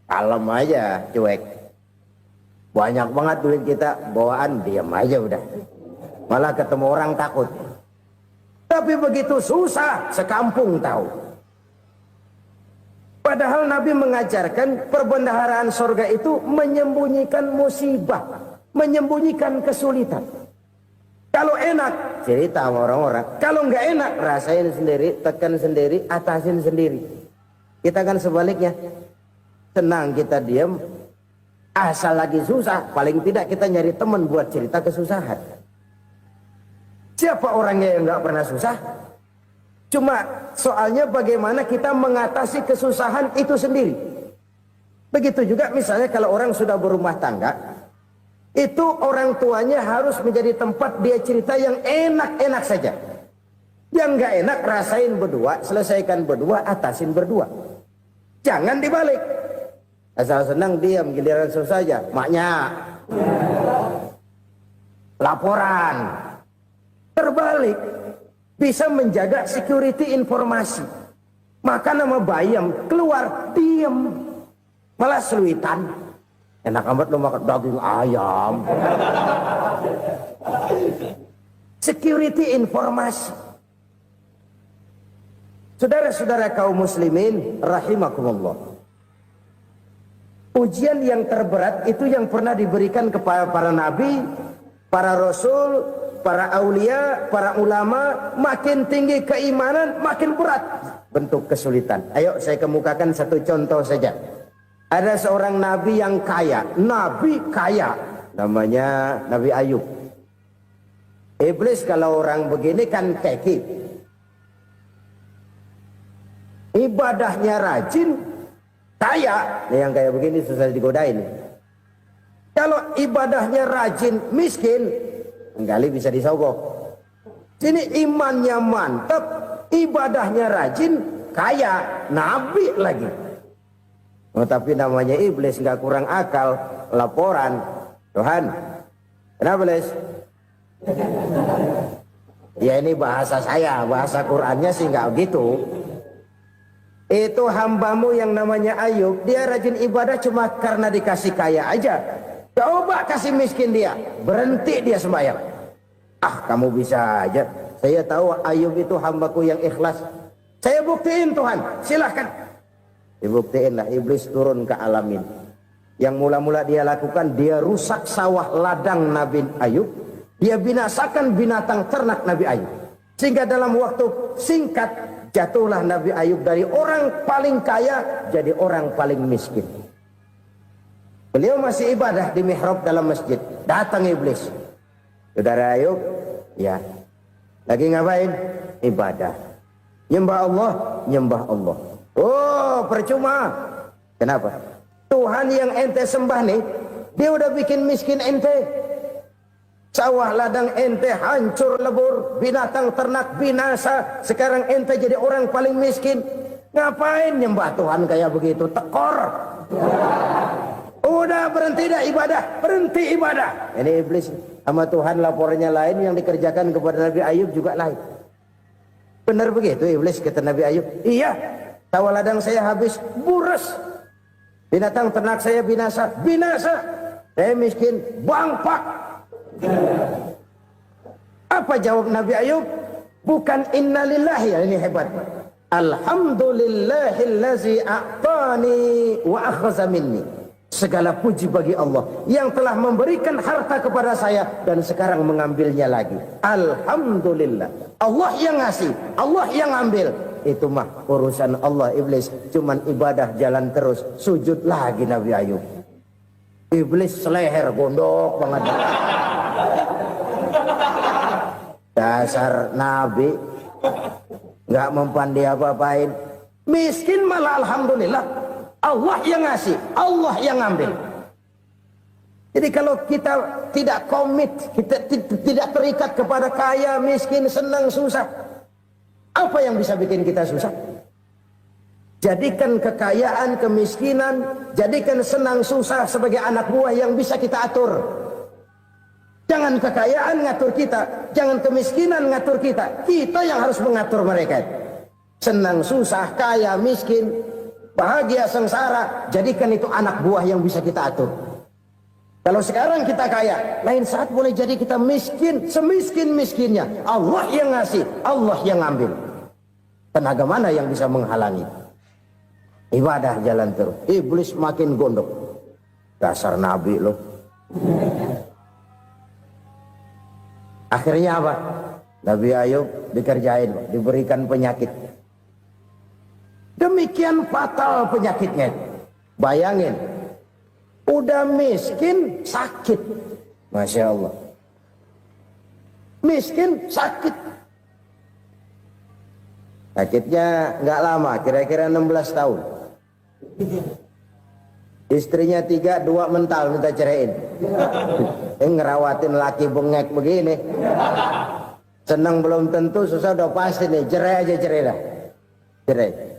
kalem aja, cuek. Banyak banget duit kita bawaan, diam aja udah. Malah ketemu orang takut. Tapi begitu susah, sekampung tahu. Padahal Nabi mengajarkan perbendaharaan surga itu menyembunyikan musibah, menyembunyikan kesulitan. Kalau enak, cerita sama orang-orang. Kalau nggak enak, rasain sendiri, tekan sendiri, atasin sendiri. Kita kan sebaliknya. Senang kita diam, asal lagi susah, paling tidak kita nyari teman buat cerita kesusahan. Siapa orangnya yang nggak pernah susah? Cuma soalnya bagaimana kita mengatasi kesusahan itu sendiri. Begitu juga misalnya kalau orang sudah berumah tangga, itu orang tuanya harus menjadi tempat dia cerita yang enak-enak saja. Yang nggak enak rasain berdua, selesaikan berdua, atasin berdua. Jangan dibalik. Asal senang diam, giliran susah saja. Maknya laporan. Terbalik. Bisa menjaga security informasi. Maka nama bayam keluar diam, malah seluitan. Enak amat lo makan daging ayam. Security informasi. Saudara-saudara kaum muslimin rahimakumullah. Ujian yang terberat itu yang pernah diberikan kepada para nabi, para rasul, para aulia, para ulama. Makin tinggi keimanan, makin berat bentuk kesulitan. Ayo saya kemukakan satu contoh saja. Ada seorang nabi yang kaya, nabi kaya, namanya Nabi Ayub. Iblis kalau orang begini kan keki. Ibadahnya rajin, kaya. Nih yang kayak begini susah digodain. Kalau ibadahnya rajin, miskin, kali bisa disogok. Sini imannya mantap, ibadahnya rajin, kaya, nabi lagi. Oh, tapi namanya iblis nggak kurang akal. Laporan, Tuhan, kenapa iblis? Ya ini bahasa saya, bahasa Qurannya sih nggak gitu. Itu hambamu yang namanya Ayub, dia rajin ibadah cuma karena dikasih kaya aja. Coba kasih miskin dia, berhenti dia sembahyang. Ah, kamu bisa aja. Saya tahu Ayub itu hambaku yang ikhlas. Saya buktiin Tuhan, silahkan. Dibuktiin lah, iblis turun ke alamin. Yang mula-mula dia lakukan, dia rusak sawah ladang Nabi Ayub. Dia binasakan binatang ternak Nabi Ayub. Sehingga dalam waktu singkat, jatuhlah Nabi Ayub dari orang paling kaya jadi orang paling miskin. Beliau masih ibadah di mihrab dalam masjid. Datang iblis. Saudara Ayub, ya, lagi ngapain? Ibadah. Nyembah Allah, nyembah Allah. Oh, percuma. Kenapa? Tuhan yang ente sembah nih, dia udah bikin miskin ente. Sawah ladang ente hancur lebur, binatang ternak binasa. Sekarang ente jadi orang paling miskin. Ngapain nyembah Tuhan kayak begitu? Tekor. Udah berhenti dah ibadah, berhenti ibadah. Ini iblis sama Tuhan laporannya lain, yang dikerjakan kepada Nabi Ayub juga lain. Benar begitu iblis, kata Nabi Ayub. Iya, sawah ladang saya habis, buras. Binatang ternak saya binasa, binasa. Saya miskin, bangpak. Apa jawab Nabi Ayub? Bukan innalillahi, ya, ini hebat. Alhamdulillahillazi a'tani wa akhza minni. Segala puji bagi Allah yang telah memberikan harta kepada saya dan sekarang mengambilnya lagi. Alhamdulillah. Allah yang ngasih, Allah yang ambil. Itu mah urusan Allah. Iblis cuman ibadah jalan terus, sujud lagi Nabi Ayub. Iblis seleher gondok banget. Dasar Nabi nggak mempan dia apa-apain. Miskin malah alhamdulillah. Allah yang ngasih, Allah yang ngambil. Jadi kalau kita tidak komit, kita tidak terikat kepada kaya, miskin, senang, susah, apa yang bisa bikin kita susah? Jadikan kekayaan, kemiskinan, jadikan senang, susah sebagai anak buah yang bisa kita atur. Jangan kekayaan ngatur kita, jangan kemiskinan ngatur kita. Kita yang harus mengatur mereka. Senang, susah, kaya, miskin, bahagia, sengsara, jadikan itu anak buah yang bisa kita atur. Kalau sekarang kita kaya, lain saat boleh jadi kita miskin, semiskin-miskinnya. Allah yang ngasih, Allah yang ngambil. Tenaga mana yang bisa menghalangi? Ibadah jalan terus. Iblis makin gondok. Dasar Nabi loh. Akhirnya apa? Nabi Ayub dikerjain, diberikan penyakit. Demikian fatal penyakitnya. Bayangin, udah miskin sakit. Masya Allah. Miskin sakit. Sakitnya nggak lama, kira-kira 16 tahun. Istrinya 3, 2 mental minta ceraiin. Ngerawatin laki bengek begini. Senang belum tentu, susah udah pasti nih. Cerai aja, cerai dah. Cerai.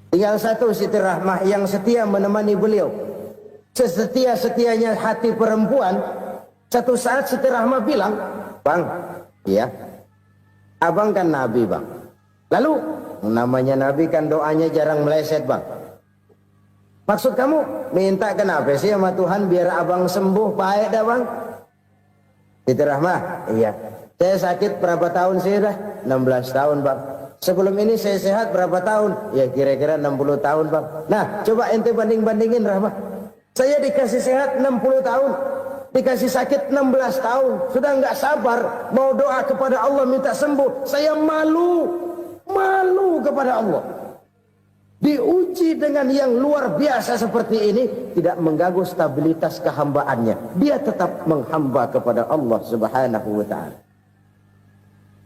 Tinggal satu Siti Rahmah yang setia menemani beliau. Sesetia-setianya hati perempuan. Satu saat Siti Rahmah bilang, "Bang, iya, abang kan Nabi, Bang. Lalu, namanya Nabi kan doanya jarang meleset, Bang. Maksud kamu minta kenapa sih sama Tuhan biar abang sembuh, baik dah, Bang?" Siti Rahmah, iya. Saya sakit berapa tahun sih dah? 16 tahun, Bang. Sebelum ini saya sehat berapa tahun? Ya kira-kira 60 tahun, Bang. Nah, coba ente banding-bandingin, Rahmah. Saya dikasih sehat 60 tahun, dikasih sakit 16 tahun. Sudah nggak sabar mau doa kepada Allah minta sembuh. Saya malu kepada Allah. Diuji dengan yang luar biasa seperti ini, tidak mengganggu stabilitas kehambaannya. Dia tetap menghamba kepada Allah Subhanahu wa ta'ala.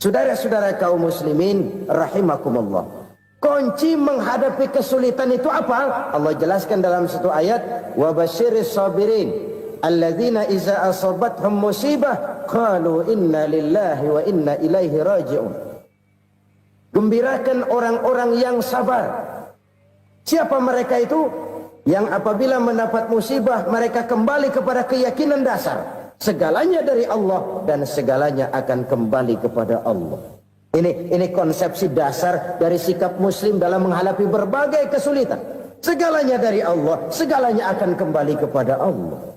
Saudara-saudara kaum muslimin rahimakumullah. Kunci menghadapi kesulitan itu apa? Allah jelaskan dalam satu ayat, wa basyiris sabirin alladzina iza asabathum musibah qalu inna lillahi wa inna ilaihi raji'un. Gembirakan orang-orang yang sabar. Siapa mereka itu? Yang apabila mendapat musibah mereka kembali kepada keyakinan dasar. Segalanya dari Allah dan segalanya akan kembali kepada Allah. Ini konsepsi dasar dari sikap muslim dalam menghadapi berbagai kesulitan. Segalanya dari Allah, segalanya akan kembali kepada Allah.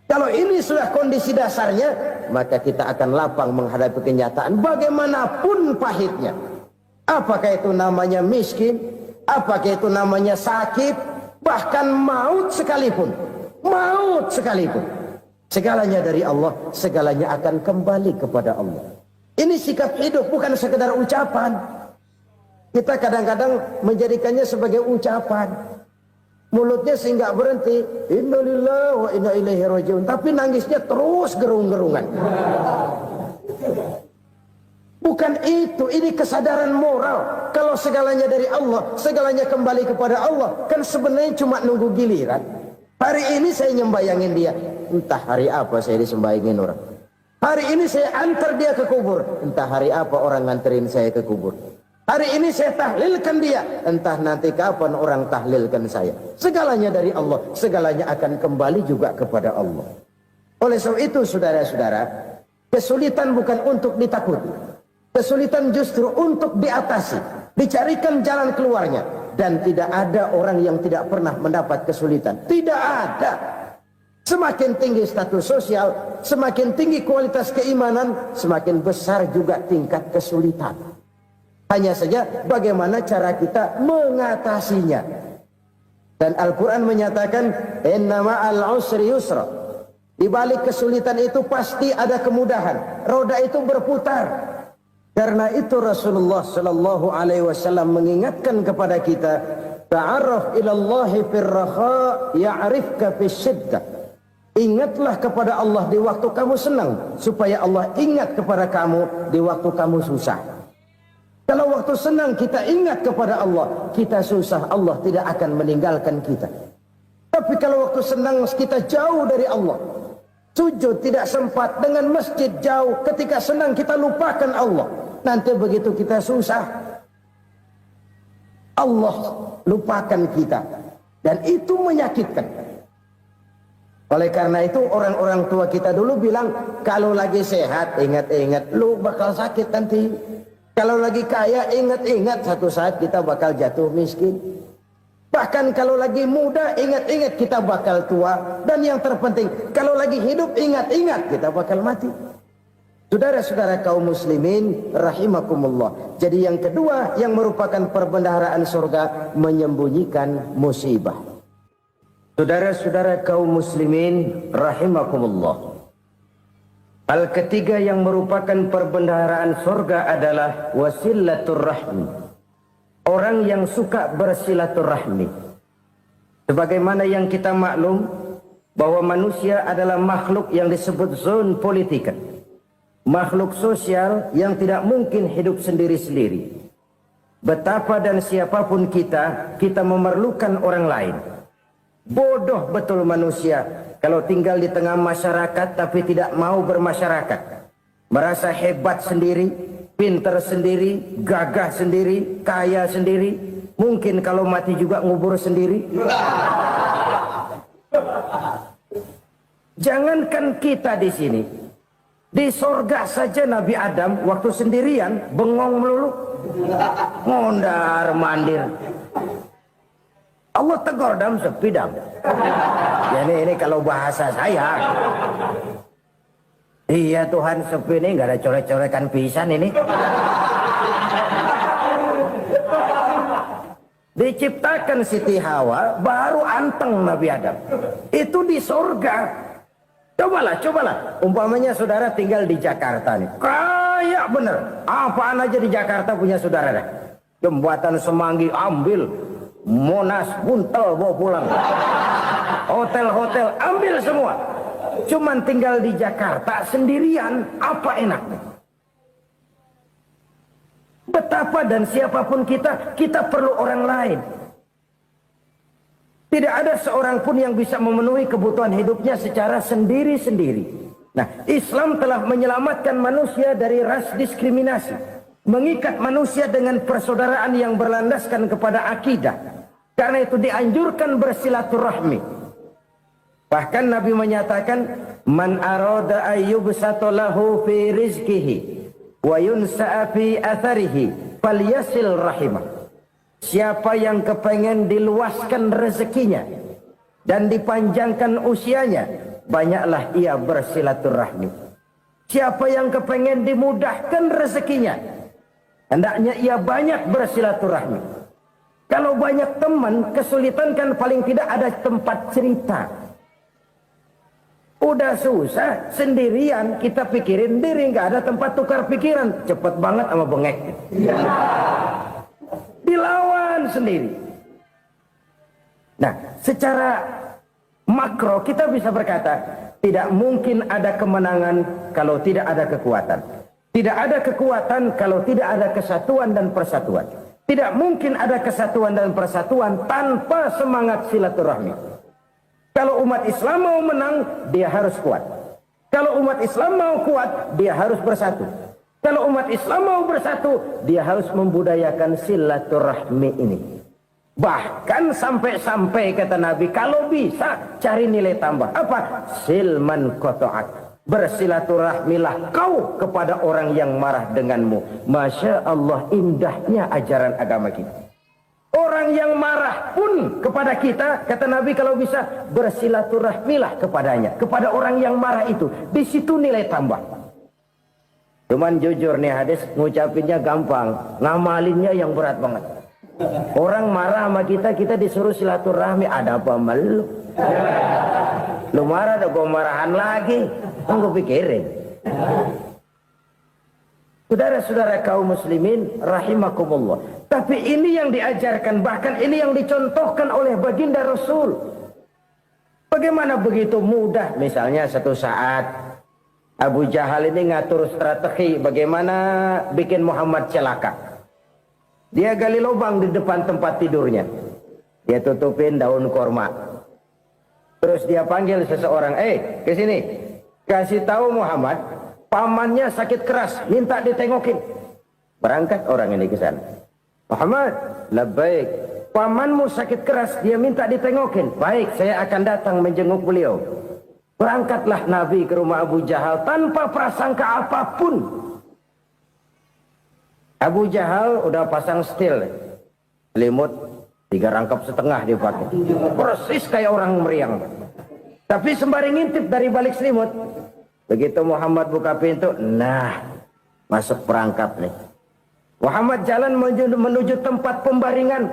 Kalau ini sudah kondisi dasarnya, maka kita akan lapang menghadapi kenyataan bagaimanapun pahitnya. Apakah itu namanya miskin? Apakah itu namanya sakit? bahkan maut sekalipun, segalanya dari Allah, segalanya akan kembali kepada Allah. Ini sikap hidup, bukan sekedar ucapan. Kita kadang-kadang menjadikannya sebagai ucapan. Mulutnya sehingga berhenti, innalillahi wa inna ilaihi rajiun, tapi nangisnya terus gerung-gerungan. Bukan itu, ini kesadaran moral. Kalau segalanya dari Allah, segalanya kembali kepada Allah, kan sebenarnya cuma nunggu giliran. Hari ini saya nyembayangin dia, entah hari apa saya disembayangin orang. Hari ini saya antar dia ke kubur, entah hari apa orang nganterin saya ke kubur. Hari ini saya tahlilkan dia, entah nanti kapan orang tahlilkan saya. Segalanya dari Allah, segalanya akan kembali juga kepada Allah. Oleh sebab itu saudara-saudara, kesulitan bukan untuk ditakuti. Kesulitan justru untuk diatasi, dicarikan jalan keluarnya. Dan tidak ada orang yang tidak pernah mendapat kesulitan. Tidak ada. Semakin tinggi status sosial, semakin tinggi kualitas keimanan, semakin besar juga tingkat kesulitan. Hanya saja bagaimana cara kita mengatasinya. Dan Al-Quran menyatakan, inna ma'al usri yusra. Di balik kesulitan itu pasti ada kemudahan. Roda itu berputar. Karena itu Rasulullah sallallahu alaihi wasallam mengingatkan kepada kita, ta'arraf ilallahi firraha ya'rifka fisyiddah. Ingatlah kepada Allah di waktu kamu senang, supaya Allah ingat kepada kamu di waktu kamu susah. Kalau waktu senang kita ingat kepada Allah, kita susah, Allah tidak akan meninggalkan kita. Tapi kalau waktu senang kita jauh dari Allah, sujud tidak sempat, dengan masjid jauh, ketika senang kita lupakan Allah. Nanti begitu kita susah, Allah lupakan kita. Dan itu menyakitkan. Oleh karena itu orang-orang tua kita dulu bilang, kalau lagi sehat ingat-ingat, lu bakal sakit nanti. Kalau lagi kaya ingat-ingat, satu saat kita bakal jatuh miskin. Bahkan kalau lagi muda ingat-ingat kita bakal tua. Dan yang terpenting, kalau lagi hidup ingat-ingat kita bakal mati. Saudara-saudara kaum muslimin rahimakumullah. Jadi yang kedua yang merupakan perbendaharaan surga, menyembunyikan musibah. Saudara-saudara kaum muslimin rahimakumullah. Hal ketiga yang merupakan perbendaharaan surga adalah wasilatur rahmi. Orang yang suka bersilaturahmi. Sebagaimana yang kita maklum bahwa manusia adalah makhluk yang disebut zon politika. Makhluk sosial yang tidak mungkin hidup sendiri-sendiri. Betapa dan siapapun kita memerlukan orang lain. Bodoh betul manusia kalau tinggal di tengah masyarakat tapi tidak mau bermasyarakat. Merasa hebat sendiri, pinter sendiri, gagah sendiri, kaya sendiri. Mungkin kalau mati juga ngubur sendiri. Jangankan kita di sini, di sorga saja Nabi Adam waktu sendirian bengong melulu, ngondar mandir. Allah tegur dam sepi dam. Ya ini kalau bahasa saya. Iya Tuhan, sepi ini nggak ada coret-corekan pisan ini. Diciptakan Siti Hawa baru anteng Nabi Adam. Itu di sorga. Cobalah. Umpamanya saudara tinggal di Jakarta nih. Kayak bener. Apaan aja di Jakarta punya saudara dah. Jembatan Semanggi ambil. Monas buntel bawa pulang. Hotel-hotel ambil semua. Cuman tinggal di Jakarta sendirian, apa enaknya? Betapa dan siapapun kita perlu orang lain. Tidak ada seorang pun yang bisa memenuhi kebutuhan hidupnya secara sendiri-sendiri. Nah, Islam telah menyelamatkan manusia dari ras diskriminasi. Mengikat manusia dengan persaudaraan yang berlandaskan kepada akidah. Karena itu dianjurkan bersilaturahmi. Bahkan Nabi menyatakan, man arada ayyubsata lahu fi rizqihi wa yunsa'a fi atharihi falyasil rahimah. Siapa yang kepengen diluaskan rezekinya dan dipanjangkan usianya, banyaklah ia bersilaturahmi. Siapa yang kepengen dimudahkan rezekinya, hendaknya ia banyak bersilaturahmi. Kalau banyak teman, kesulitan kan paling tidak ada tempat cerita. Udah susah, sendirian kita pikirin diri, nggak ada tempat tukar pikiran. Cepet banget sama bengek. Dilawan sendiri. Nah, secara makro kita bisa berkata, tidak mungkin ada kemenangan kalau tidak ada kekuatan. Tidak ada kekuatan kalau tidak ada kesatuan dan persatuan. Tidak mungkin ada kesatuan dan persatuan tanpa semangat silaturahmi. Kalau umat Islam mau menang, dia harus kuat. Kalau umat Islam mau kuat, dia harus bersatu. Kalau umat Islam mau bersatu, dia harus membudayakan silaturahmi ini. Bahkan sampai-sampai kata Nabi, kalau bisa cari nilai tambah. Apa? Silman koto'ak. Bersilaturahmilah kau kepada orang yang marah denganmu. Masya Allah, indahnya ajaran agama kita. Orang yang marah pun kepada kita, kata Nabi, kalau bisa bersilaturahmilah kepadanya, kepada orang yang marah itu. Di situ nilai tambah. Cuman jujur nih hadis, ngucapinnya gampang, ngamalinnya yang berat banget. Orang marah sama kita, kita disuruh silaturahmi. Ada apa malu? Lu marah, ada gua marahan lagi. Tunggu pikirin. Saudara-saudara kaum muslimin rahimakumullah. Tapi ini yang diajarkan, bahkan ini yang dicontohkan oleh baginda Rasul. Bagaimana begitu mudah, misalnya satu saat Abu Jahal ini ngatur strategi bagaimana bikin Muhammad celaka. Dia gali lubang di depan tempat tidurnya. Dia tutupin daun korma. Terus dia panggil seseorang, ke sini. Kasih tahu Muhammad, pamannya sakit keras, minta ditengokin. Berangkat orang ini ke sana. Muhammad, labbaik. Pamanmu sakit keras, dia minta ditengokin. Baik, saya akan datang menjenguk beliau. Berangkatlah Nabi ke rumah Abu Jahal tanpa prasangka apapun. Abu Jahal udah pasang setil, selimut 3 rangkap setengah dipakai, persis kayak orang meriang. Tapi sembari ngintip dari balik selimut, begitu Muhammad buka pintu, nah masuk perangkap nih. Muhammad jalan menuju tempat pembaringan.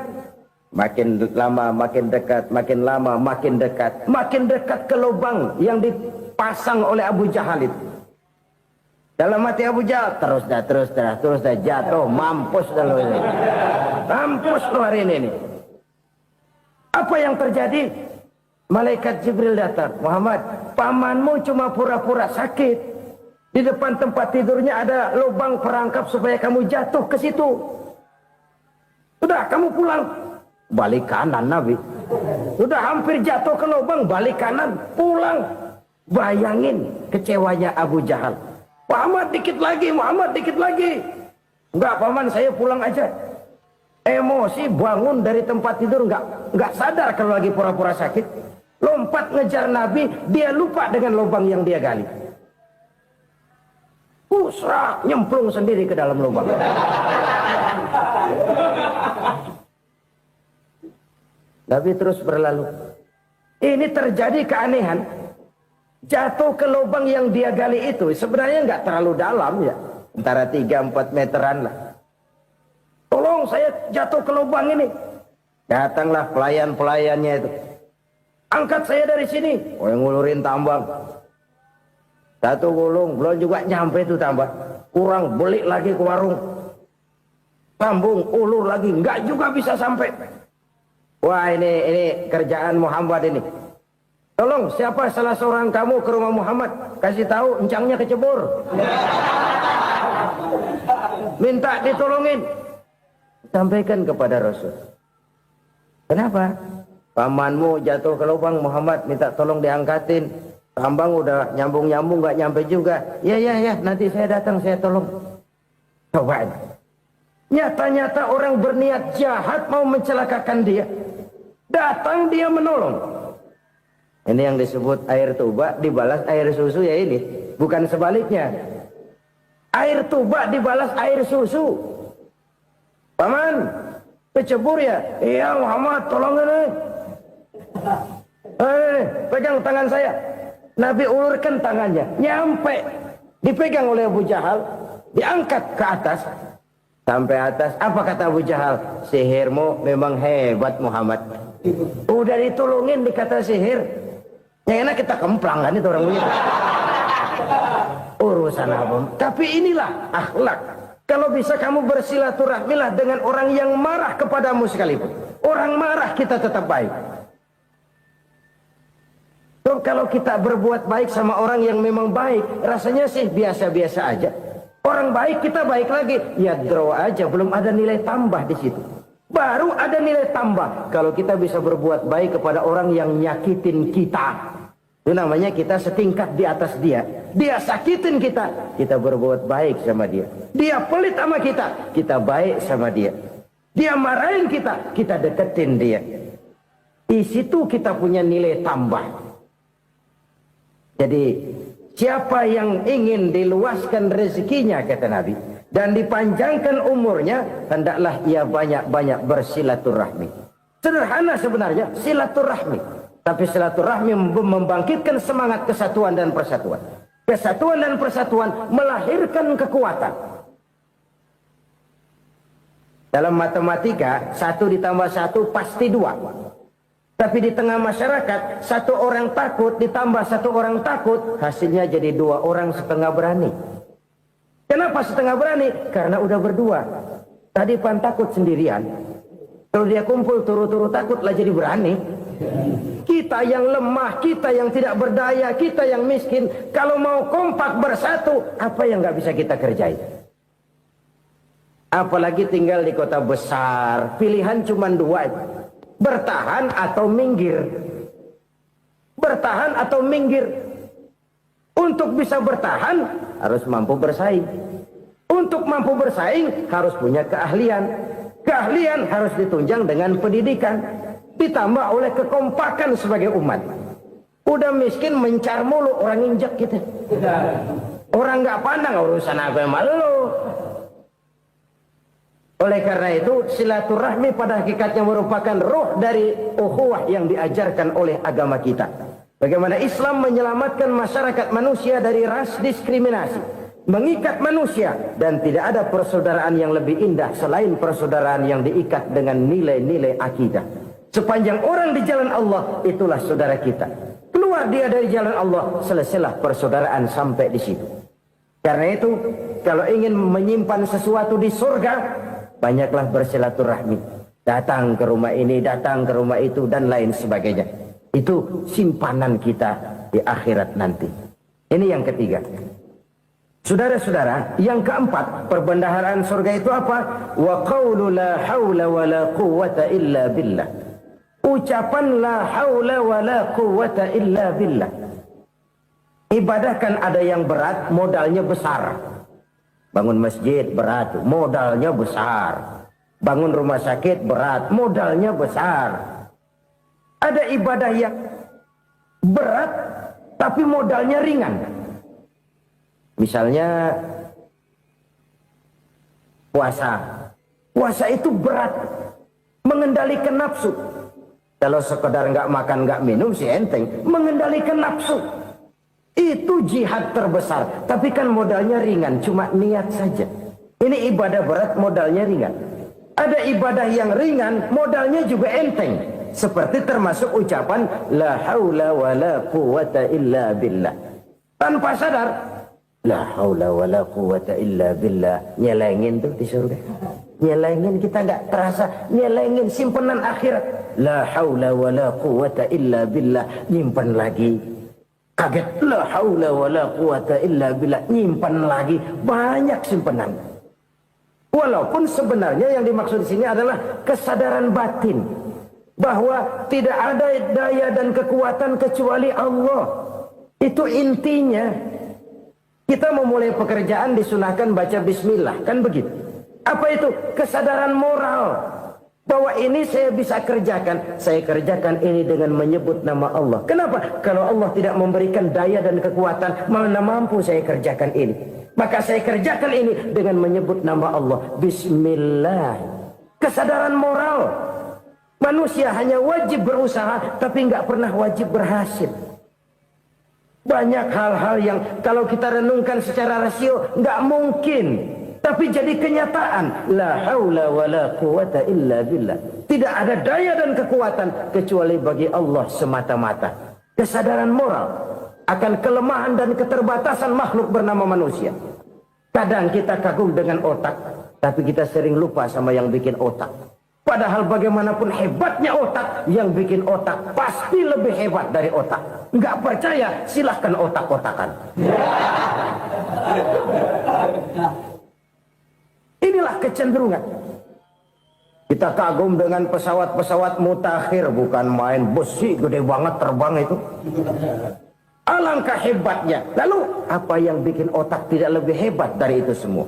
Makin lama makin dekat, makin lama makin dekat, makin dekat ke lubang yang dipasang oleh Abu Jahal itu. Dalam hati Abu Jahal, terus dah jatuh, mampus dah lo ini. Mampus lo hari ini. Apa yang terjadi? Malaikat Jibril datang. Muhammad, pamanmu cuma pura-pura sakit. Di depan tempat tidurnya ada lubang perangkap supaya kamu jatuh ke situ. Sudah, kamu pulang. Balik kanan Nabi. Sudah hampir jatuh ke lubang, balik kanan, pulang. Bayangin kecewanya Abu Jahal. Muhammad dikit lagi, Muhammad dikit lagi. Enggak paman, saya pulang aja. Emosi bangun dari tempat tidur, enggak sadar kalau lagi pura-pura sakit. Lompat ngejar Nabi, dia lupa dengan lubang yang dia gali. Pusrak, nyemplung sendiri ke dalam lubang. Nabi terus berlalu. Ini terjadi keanehan. Jatuh ke lubang yang dia gali itu sebenarnya nggak terlalu dalam ya, antara 3-4 meteran lah. Tolong saya jatuh ke lubang ini. Datanglah pelayan-pelayannya itu. Angkat saya dari sini. Oh, yang ngulurin tambang. Satu gulung, belum juga nyampe itu tambang. Kurang, beli lagi ke warung. Sambung, ulur lagi, nggak juga bisa sampai. Wah, ini kerjaan Muhammad ini. Tolong, siapa salah seorang kamu ke rumah Muhammad, kasih tahu encangnya kecebur. Minta ditolongin. Sampaikan kepada Rasul. Kenapa? Pamanmu jatuh ke lubang, Muhammad minta tolong diangkatin. Tambang udah nyambung-nyambung nggak nyampe juga. Ya, nanti saya datang, saya tolong. Coba. Nyata-nyata orang berniat jahat mau mencelakakan dia. Datang dia menolong. Ini yang disebut air tuba dibalas air susu ya ini. Bukan sebaliknya. Air tuba dibalas air susu. Paman, kecebur ya? Iya Muhammad, tolong ini. Pegang tangan saya. Nabi ulurkan tangannya. Nyampe. Dipegang oleh Abu Jahal. Diangkat ke atas. Sampai atas, apa kata Abu Jahal? Sihirmu memang hebat Muhammad. Udah ditolongin dikata sihir. Yang enak kita kemplang kan itu orang begitu. Urusan apa? Tapi inilah akhlak. Kalau bisa kamu bersilaturahmilah dengan orang yang marah kepadamu sekalipun. Orang marah kita tetap baik. So, kalau kita berbuat baik sama orang yang memang baik, rasanya sih biasa-biasa aja. Orang baik kita baik lagi, ya draw aja, belum ada nilai tambah di situ. Baru ada nilai tambah kalau kita bisa berbuat baik kepada orang yang nyakitin kita. Itu namanya kita setingkat di atas dia. Dia sakitin kita, kita berbuat baik sama dia. Dia pelit sama kita baik sama dia. Dia marahin kita deketin dia. Di situ kita punya nilai tambah. Jadi siapa yang ingin diluaskan rezekinya, kata Nabi, dan dipanjangkan umurnya, hendaklah ia banyak-banyak bersilaturahmi. Sederhana sebenarnya silaturahmi, tapi silaturahmi membangkitkan semangat kesatuan dan persatuan. Kesatuan dan persatuan melahirkan kekuatan. Dalam matematika 1 ditambah 1 pasti 2. Tapi di tengah masyarakat, 1 orang takut ditambah 1 orang takut, hasilnya jadi 2 orang setengah berani. Kenapa setengah berani? Karena udah berdua. Tadi pan takut sendirian. Kalau dia kumpul turu-turu takut lah jadi berani. Kita yang lemah, kita yang tidak berdaya, kita yang miskin, kalau mau kompak bersatu, apa yang nggak bisa kita kerjain? Apalagi tinggal di kota besar, pilihan cuma 2. Bertahan atau minggir. Bertahan atau minggir. Untuk bisa bertahan harus mampu bersaing. Untuk mampu bersaing harus punya keahlian. Keahlian harus ditunjang dengan pendidikan, ditambah oleh kekompakan sebagai umat. Udah miskin mencar mulu, orang injak kita. Orang nggak pandang urusan apa yang malu. Oleh karena itu, silaturahmi pada hakikatnya merupakan roh dari ukhuwah yang diajarkan oleh agama kita. Bagaimana Islam menyelamatkan masyarakat manusia dari ras diskriminasi, mengikat manusia, dan tidak ada persaudaraan yang lebih indah selain persaudaraan yang diikat dengan nilai-nilai akidah. Sepanjang orang di jalan Allah, itulah saudara kita. Keluar dia dari jalan Allah, selesailah persaudaraan sampai di situ. Karena itu, kalau ingin menyimpan sesuatu di surga, banyaklah bersilaturahmi. Datang ke rumah ini, datang ke rumah itu, dan lain sebagainya. Itu simpanan kita di akhirat nanti. Ini yang ketiga. Saudara-saudara, yang keempat, perbendaharaan surga itu apa? Wa qawlu la hawla wa la quwwata illa billah. Ucapan la hawla wa la quwwata illa billah. Ibadah kan ada yang berat, modalnya besar. Bangun masjid berat, modalnya besar. Bangun rumah sakit berat, modalnya besar. Ada ibadah yang berat, tapi modalnya ringan. Misalnya puasa. Puasa itu berat, mengendalikan nafsu. Kalau sekedar nggak makan nggak minum sih enteng, mengendalikan nafsu. Itu jihad terbesar, tapi kan modalnya ringan, cuma niat saja. Ini ibadah berat, modalnya ringan. Ada ibadah yang ringan, modalnya juga enteng. Seperti termasuk ucapan la haula wa la quwwata illa billah. Tanpa sadar, la haula wa la quwwata illa billah. Nyelengin tuh di surga. Nyelengin, kita nggak terasa, nyelengin simpanan akhirat. La haula wa la quwwata illa billah. Nyimpan lagi. Kaget, la haula wa la quwata illa billah, nyimpan lagi, banyak simpanan. Walaupun sebenarnya yang dimaksud di sini adalah kesadaran batin bahwa tidak ada daya dan kekuatan kecuali Allah. Itu intinya. Kita memulai pekerjaan disunahkan baca bismillah, kan begitu. Apa itu? Kesadaran moral. Bahwa ini saya bisa kerjakan. Saya kerjakan ini dengan menyebut nama Allah. Kenapa? Kalau Allah tidak memberikan daya dan kekuatan, mana mampu saya kerjakan ini. Maka saya kerjakan ini dengan menyebut nama Allah. Bismillah. Kesadaran moral. Manusia hanya wajib berusaha, tapi nggak pernah wajib berhasil. Banyak hal-hal yang kalau kita renungkan secara rasio, nggak mungkin. Tapi jadi kenyataan, la haula wala quwata illa billah. Tidak ada daya dan kekuatan kecuali bagi Allah semata-mata. Kesadaran moral akan kelemahan dan keterbatasan makhluk bernama manusia. Kadang kita kagum dengan otak, tapi kita sering lupa sama yang bikin otak. Padahal bagaimanapun hebatnya otak, yang bikin otak pasti lebih hebat dari otak. Nggak percaya, silahkan otak-otakan. Inilah kecenderungan. Kita kagum dengan pesawat-pesawat mutakhir, bukan main, besi gede banget terbang itu. Alangkah hebatnya. Lalu apa yang bikin otak tidak lebih hebat dari itu semua?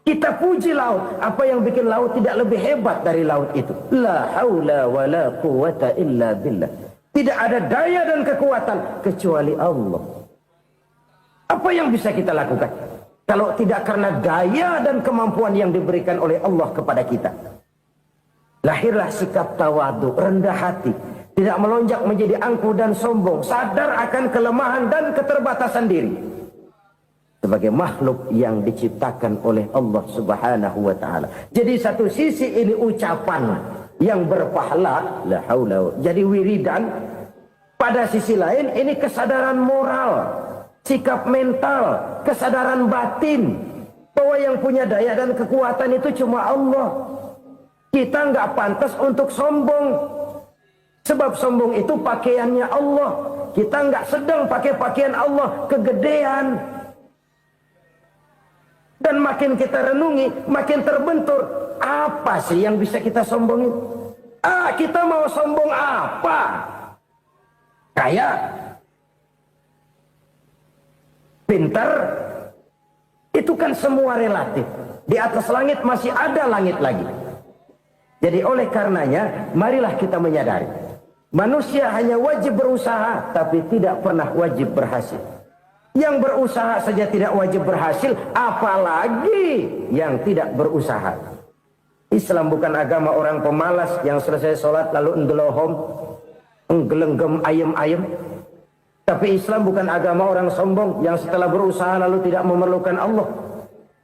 Kita puji laut, apa yang bikin laut tidak lebih hebat dari laut itu? La haula wala quwata illa billah. Tidak ada daya dan kekuatan kecuali Allah. Apa yang bisa kita lakukan kalau tidak karena daya dan kemampuan yang diberikan oleh Allah kepada kita? Lahirlah sikap tawadu, rendah hati, tidak melonjak menjadi angkuh dan sombong, sadar akan kelemahan dan keterbatasan diri. Sebagai makhluk yang diciptakan oleh Allah Subhanahu wa taala. Jadi satu sisi ini ucapan yang berpahala, la haula, jadi wiridan. Pada sisi lain ini kesadaran moral, sikap mental, kesadaran batin bahwa yang punya daya dan kekuatan itu cuma Allah. Kita nggak pantas untuk sombong, sebab sombong itu pakaiannya Allah. Kita nggak sedang pakai pakaian Allah, kegedean. Dan makin kita renungi, makin terbentur. Apa sih yang bisa kita sombongin? Kita mau sombong apa? Kaya, pintar, itu kan semua relatif. Di atas langit masih ada langit lagi. Jadi oleh karenanya, marilah kita menyadari. Manusia hanya wajib berusaha, tapi tidak pernah wajib berhasil. Yang berusaha saja tidak wajib berhasil, apalagi yang tidak berusaha. Islam bukan agama orang pemalas yang selesai sholat lalu enggelohom, enggelenggem ayem-ayem. Tapi Islam bukan agama orang sombong yang setelah berusaha lalu tidak memerlukan Allah.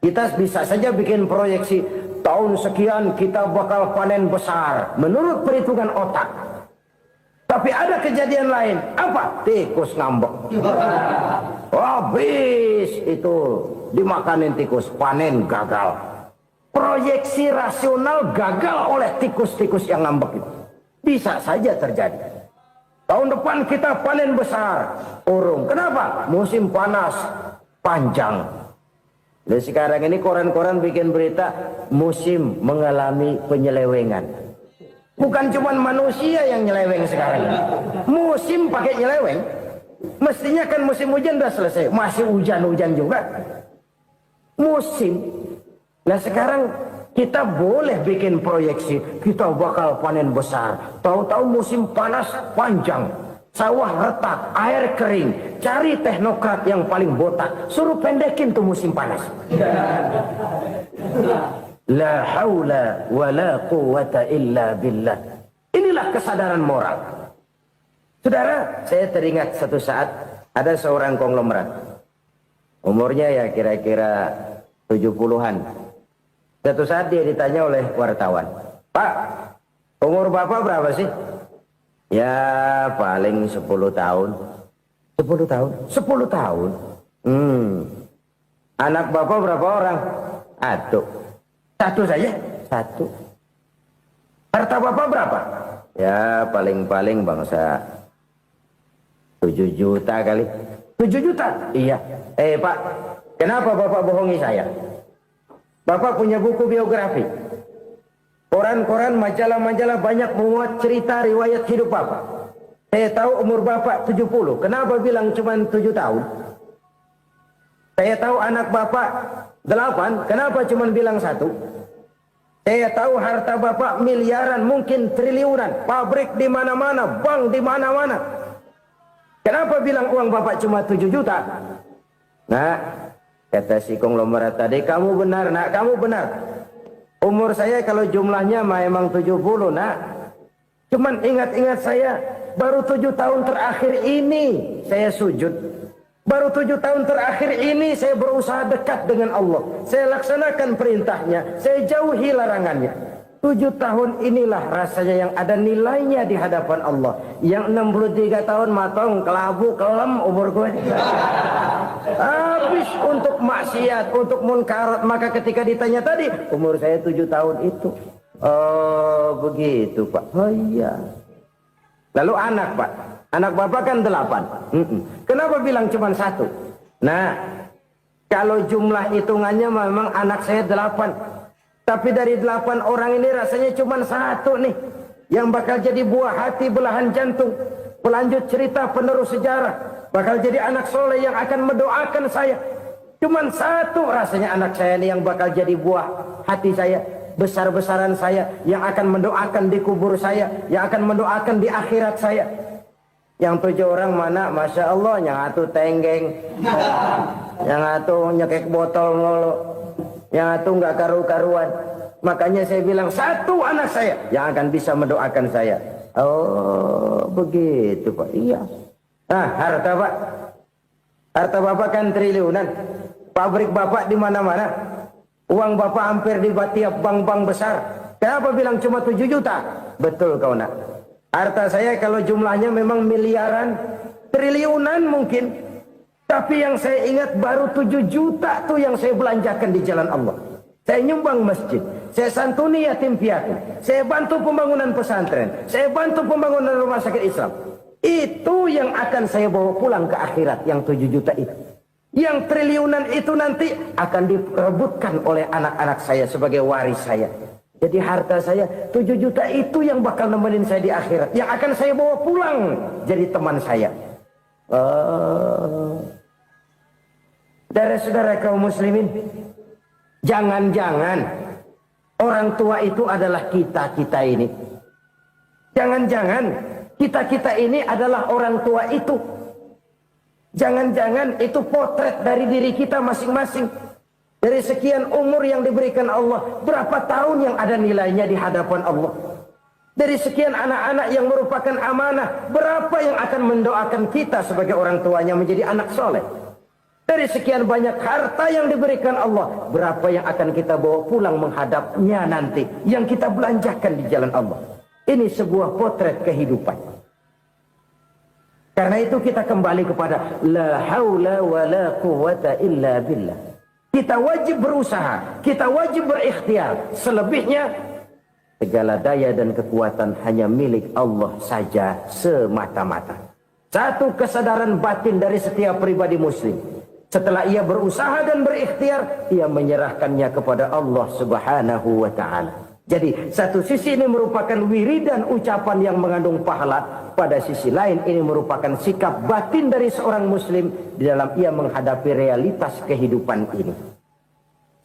Kita bisa saja bikin proyeksi, tahun sekian kita bakal panen besar menurut perhitungan otak. Tapi ada kejadian lain. Apa? Tikus ngambek. Habis itu dimakanin tikus, panen gagal. Proyeksi rasional gagal oleh tikus-tikus yang ngambek itu. Bisa saja terjadi. Tahun depan kita panen besar, urung. Kenapa? Musim panas panjang. Dan sekarang ini koran-koran bikin berita musim mengalami penyelewengan. Bukan cuma manusia yang nyeleweng sekarang. Musim pakai nyeleweng. Mestinya kan musim hujan udah selesai, masih hujan-hujan juga. Musim. Nah sekarang kita boleh bikin proyeksi, kita bakal panen besar. Tahu-tahu musim panas panjang, sawah retak, air kering. Cari teknokrat yang paling botak, suruh pendekin tuh musim panas. La haula wa la quwata illa billah. Inilah kesadaran moral. Saudara, saya teringat satu saat ada seorang konglomerat. Umurnya ya kira-kira 70-an. Satu saat dia ditanya oleh wartawan, "Pak, umur Bapak berapa sih?" "Ya paling 10 tahun." 10 tahun? 10 tahun? Anak Bapak berapa orang? Satu saja? Satu. Harta Bapak berapa? Ya paling-paling bangsa 7 juta kali. 7 juta? Iya. Pak, kenapa Bapak bohongi saya? Bapak punya buku biografi. Koran-koran, majalah-majalah banyak memuat cerita riwayat hidup Bapak. Saya tahu umur Bapak 70. Kenapa bilang cuma 7 tahun? Saya tahu anak Bapak 8. Kenapa cuma bilang 1? Saya tahu harta Bapak miliaran, mungkin triliunan. Pabrik di mana-mana, bank di mana-mana. Kenapa bilang uang Bapak cuma 7 juta? Nah, kata si konglomerat tadi, kamu benar nak, kamu benar. Umur saya kalau jumlahnya memang 70 nak. Cuman ingat-ingat saya, baru 7 tahun terakhir ini saya sujud. Baru 7 tahun terakhir ini saya berusaha dekat dengan Allah. Saya laksanakan perintahnya. Saya jauhi larangannya. 7 tahun inilah rasanya yang ada nilainya di hadapan Allah. Yang 63 tahun matong, kelabu, kelam umur gue. Habis untuk maksiat, untuk munkarat. Maka ketika ditanya tadi, umur saya 7 tahun itu. Oh begitu Pak. Oh iya. Lalu anak Pak. Anak bapak kan 8. Kenapa bilang cuma 1? Nah, kalau jumlah hitungannya memang anak saya 8. Tapi dari 8 orang ini rasanya cuma 1 nih. Yang bakal jadi buah hati, belahan jantung. Pelanjut cerita, penerus sejarah. Bakal jadi anak soleh yang akan mendoakan saya. Cuma 1 rasanya anak saya ini yang bakal jadi buah hati saya. Besar-besaran saya. Yang akan mendoakan di kubur saya. Yang akan mendoakan di akhirat saya. Yang 7 orang mana? Masya Allah, yang atu tenggeng, yang atu nyekek botol mulu, yang atu nggak karu-karuan. Makanya saya bilang 1 anak saya yang akan bisa mendoakan saya. Oh begitu Pak. Iya. Nah harta Pak, harta Bapak kan triliunan. Pabrik Bapak di mana-mana. Uang Bapak hampir di tiap bank-bank besar. Kenapa bilang cuma 7 juta? Betul kau nak. Harta saya kalau jumlahnya memang miliaran, triliunan mungkin. Tapi yang saya ingat baru 7 juta tuh yang saya belanjakan di jalan Allah. Saya nyumbang masjid, saya santuni yatim piatu, saya bantu pembangunan pesantren, saya bantu pembangunan rumah sakit Islam. Itu yang akan saya bawa pulang ke akhirat, yang 7 juta itu. Yang triliunan itu nanti akan diperebutkan oleh anak-anak saya sebagai waris saya. Jadi harta saya 7 juta itu yang bakal nemenin saya di akhirat. Yang akan saya bawa pulang jadi teman saya. Saudara-saudara kaum muslimin, jangan-jangan orang tua itu adalah kita-kita ini. Jangan-jangan kita-kita ini adalah orang tua itu. Jangan-jangan itu potret dari diri kita masing-masing. Dari sekian umur yang diberikan Allah, berapa tahun yang ada nilainya di hadapan Allah? Dari sekian anak-anak yang merupakan amanah, berapa yang akan mendoakan kita sebagai orang tuanya menjadi anak soleh? Dari sekian banyak harta yang diberikan Allah, berapa yang akan kita bawa pulang menghadapnya nanti, yang kita belanjakan di jalan Allah? Ini sebuah potret kehidupan. Karena itu kita kembali kepada la haula wa la quwwata illa billah. Kita wajib berusaha, kita wajib berikhtiar. Selebihnya, segala daya dan kekuatan hanya milik Allah saja semata-mata. Satu kesadaran batin dari setiap pribadi muslim. Setelah ia berusaha dan berikhtiar, ia menyerahkannya kepada Allah Subhanahu wa ta'ala. Jadi, satu sisi ini merupakan wiridan ucapan yang mengandung pahala. Pada sisi lain, ini merupakan sikap batin dari seorang muslim di dalam ia menghadapi realitas kehidupan ini.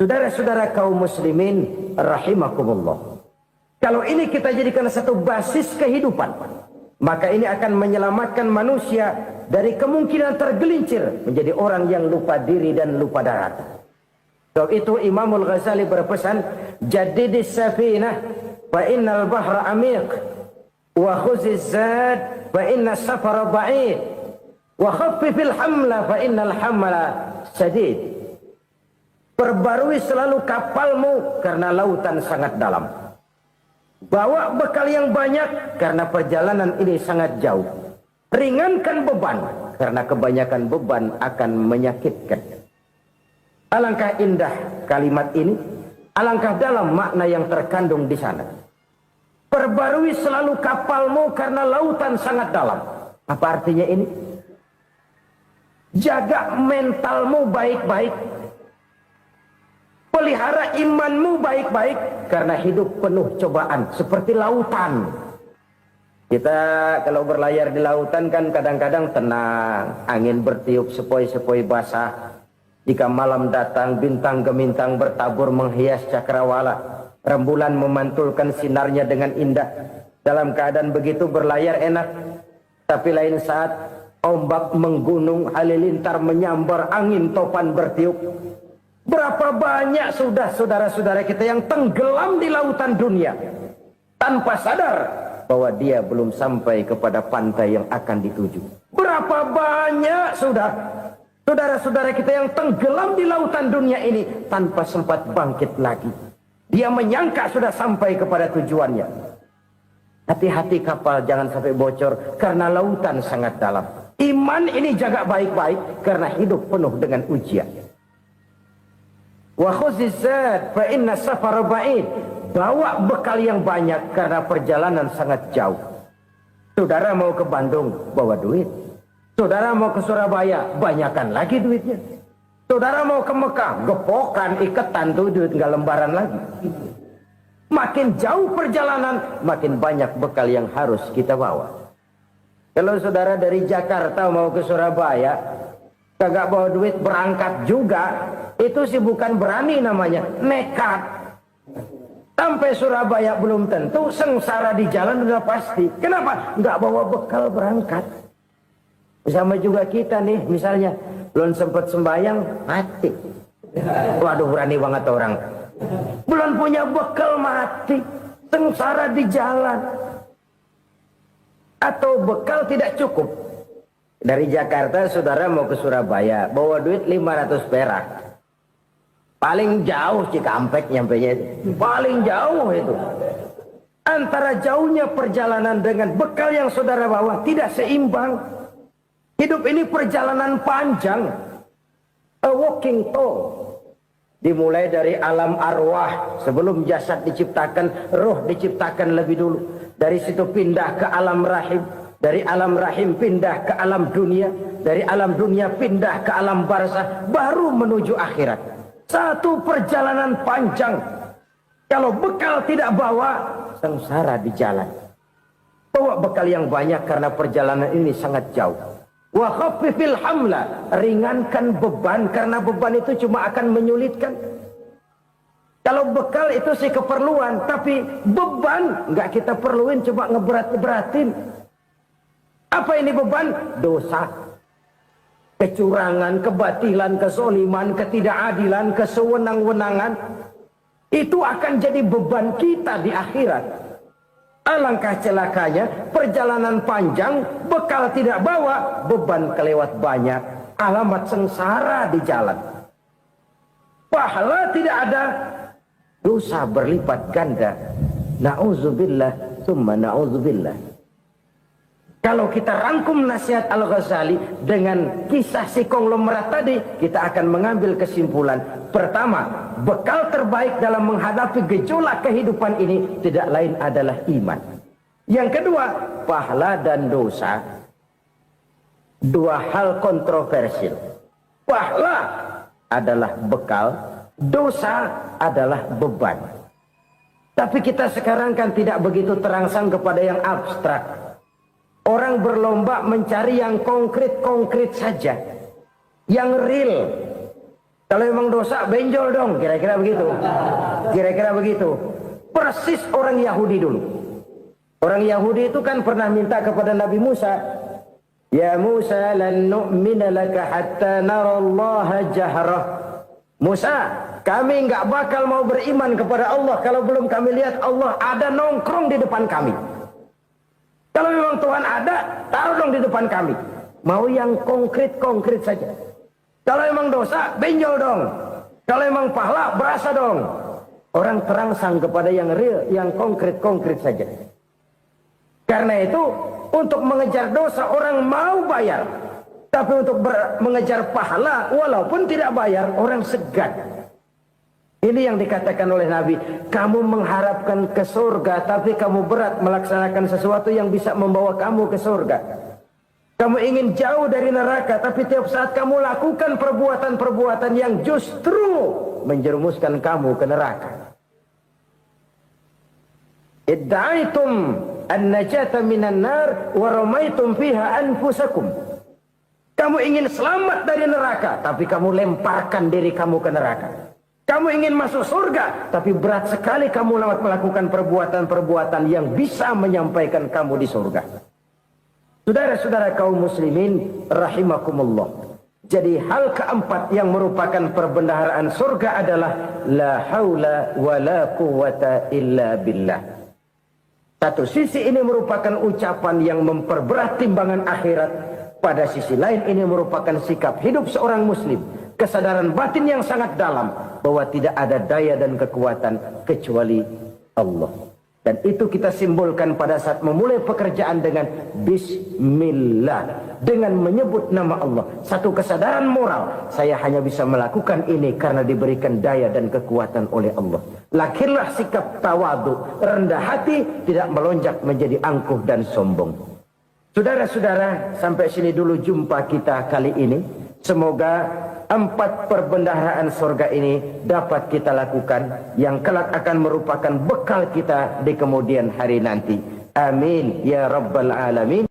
Saudara-saudara kaum muslimin, rahimakumullah. Kalau ini kita jadikan satu basis kehidupan, maka ini akan menyelamatkan manusia dari kemungkinan tergelincir menjadi orang yang lupa diri dan lupa darat. Sebab itu Imamul Ghazali berpesan, jadidis safinah fa innal bahra amiq wa khuziz zad fa inna safara ba'id wa khaffifil hamla fa innal hamla sadid. Perbarui selalu kapalmu karena lautan sangat dalam. Bawa bekal yang banyak karena perjalanan ini sangat jauh. Ringankan beban karena kebanyakan beban akan menyakitkan. Alangkah indah kalimat ini, alangkah dalam makna yang terkandung di sana. Perbarui selalu kapalmu karena lautan sangat dalam. Apa artinya ini? Jaga mentalmu baik-baik. Pelihara imanmu baik-baik karena hidup penuh cobaan seperti lautan. Kita kalau berlayar di lautan kan kadang-kadang tenang, angin bertiup sepoi-sepoi basah. Jika malam datang, bintang gemintang bertabur menghias cakrawala. Rembulan memantulkan sinarnya dengan indah. Dalam keadaan begitu berlayar enak. Tapi lain saat ombak menggunung, halilintar menyambar, angin topan bertiup. Berapa banyak sudah saudara-saudara kita yang tenggelam di lautan dunia tanpa sadar bahwa dia belum sampai kepada pantai yang akan dituju. Berapa banyak sudah Saudara-saudara kita yang tenggelam di lautan dunia ini tanpa sempat bangkit lagi. Dia menyangka sudah sampai kepada tujuannya. Hati-hati kapal jangan sampai bocor karena lautan sangat dalam. Iman ini jaga baik-baik karena hidup penuh dengan ujian. Wa khuzizat fa inna safara ba'id. Bawa bekal yang banyak karena perjalanan sangat jauh. Saudara mau ke Bandung, bawa duit. Saudara mau ke Surabaya, banyakkan lagi duitnya. Saudara mau ke Mekah, gepokan, iketan tuh duit nggak lembaran lagi. Makin jauh perjalanan, makin banyak bekal yang harus kita bawa. Kalau saudara dari Jakarta mau ke Surabaya, kagak bawa duit berangkat juga, itu sih bukan berani namanya, nekat. Sampai Surabaya belum tentu, sengsara di jalan udah pasti. Kenapa? Nggak bawa bekal berangkat. Sama juga kita nih, misalnya belum sempat sembahyang, mati. Waduh, berani banget orang. Belum punya bekal, mati. Sengsara di jalan. Atau bekal tidak cukup. Dari Jakarta saudara mau ke Surabaya, bawa duit 500 perak. Paling jauh Cikampek nyampenya itu. Paling jauh itu. Antara jauhnya perjalanan dengan bekal yang saudara bawa tidak seimbang. Hidup ini perjalanan panjang. A walking tour. Dimulai dari alam arwah. Sebelum jasad diciptakan, roh diciptakan lebih dulu. Dari situ pindah ke alam rahim. Dari alam rahim pindah ke alam dunia. Dari alam dunia pindah ke alam barzah. Baru menuju akhirat. Satu perjalanan panjang. Kalau bekal tidak bawa, sengsara di jalan. Bawa bekal yang banyak karena perjalanan ini sangat jauh. Wa khaffifil hamla, ringankan beban karena beban itu cuma akan menyulitkan. Kalau bekal itu sih keperluan, tapi beban nggak kita perluin, cuma ngeberat-beratin. Apa ini beban? Dosa, kecurangan, kebatilan, kezoliman, ketidakadilan, kesewenang-wenangan. Itu akan jadi beban kita di akhirat. Alangkah celakanya, perjalanan panjang, bekal tidak bawa, beban kelewat banyak, alamat sengsara di jalan. Pahala tidak ada, dosa berlipat ganda. Na'udzubillah, summa na'udzubillah. Kalau kita rangkum nasihat Al-Ghazali dengan kisah si konglomerat tadi, kita akan mengambil kesimpulan. Pertama, bekal terbaik dalam menghadapi gejolak kehidupan ini tidak lain adalah iman. Yang kedua, pahala dan dosa. Dua hal kontroversial. Pahala adalah bekal, dosa adalah beban. Tapi kita sekarang kan tidak begitu terangsang kepada yang abstrak. Orang berlomba mencari yang konkret-konkret saja. Yang real. Kalau memang dosa, benjol dong. Kira-kira begitu. Kira-kira begitu. Persis orang Yahudi dulu. Orang Yahudi itu kan pernah minta kepada Nabi Musa. Ya Musa, lan nu'mina laka hatta narallaha jahrah. Musa, kami nggak bakal mau beriman kepada Allah kalau belum kami lihat Allah ada nongkrong di depan kami. Kalau memang Tuhan ada, taruh dong di depan kami. Mau yang konkret-konkret saja. Kalau memang dosa, benjol dong. Kalau memang pahala, berasa dong. Orang terangsang kepada yang real, yang konkret-konkret saja. Karena itu, untuk mengejar dosa, orang mau bayar. Tapi untuk mengejar pahala, walaupun tidak bayar, orang segan. Ini yang dikatakan oleh Nabi, kamu mengharapkan ke surga, tapi kamu berat melaksanakan sesuatu yang bisa membawa kamu ke surga. Kamu ingin jauh dari neraka, tapi tiap saat kamu lakukan perbuatan-perbuatan yang justru menjerumuskan kamu ke neraka. Idda'aitum an-najata minan nar wa ramaitum fiha anfusakum. Kamu ingin selamat dari neraka, tapi kamu lemparkan diri kamu ke neraka. Kamu ingin masuk surga, tapi berat sekali kamu melakukan perbuatan-perbuatan yang bisa menyampaikan kamu di surga. Saudara-saudara kaum muslimin, rahimakumullah. Jadi hal keempat yang merupakan perbendaharaan surga adalah la haula wa la quwata illa billah. Satu sisi ini merupakan ucapan yang memperberat timbangan akhirat. Pada sisi lain ini merupakan sikap hidup seorang muslim, kesadaran batin yang sangat dalam bahwa tidak ada daya dan kekuatan kecuali Allah. Dan itu kita simbolkan pada saat memulai pekerjaan dengan Bismillah, dengan menyebut nama Allah. Satu kesadaran moral, saya hanya bisa melakukan ini karena diberikan daya dan kekuatan oleh Allah. Lahirlah sikap tawadu, rendah hati, tidak melonjak menjadi angkuh dan sombong. Saudara-saudara, sampai sini dulu jumpa kita kali ini. Semoga 4 perbendaharaan surga ini dapat kita lakukan, yang kelak akan merupakan bekal kita di kemudian hari nanti. Amin ya rabbal alamin.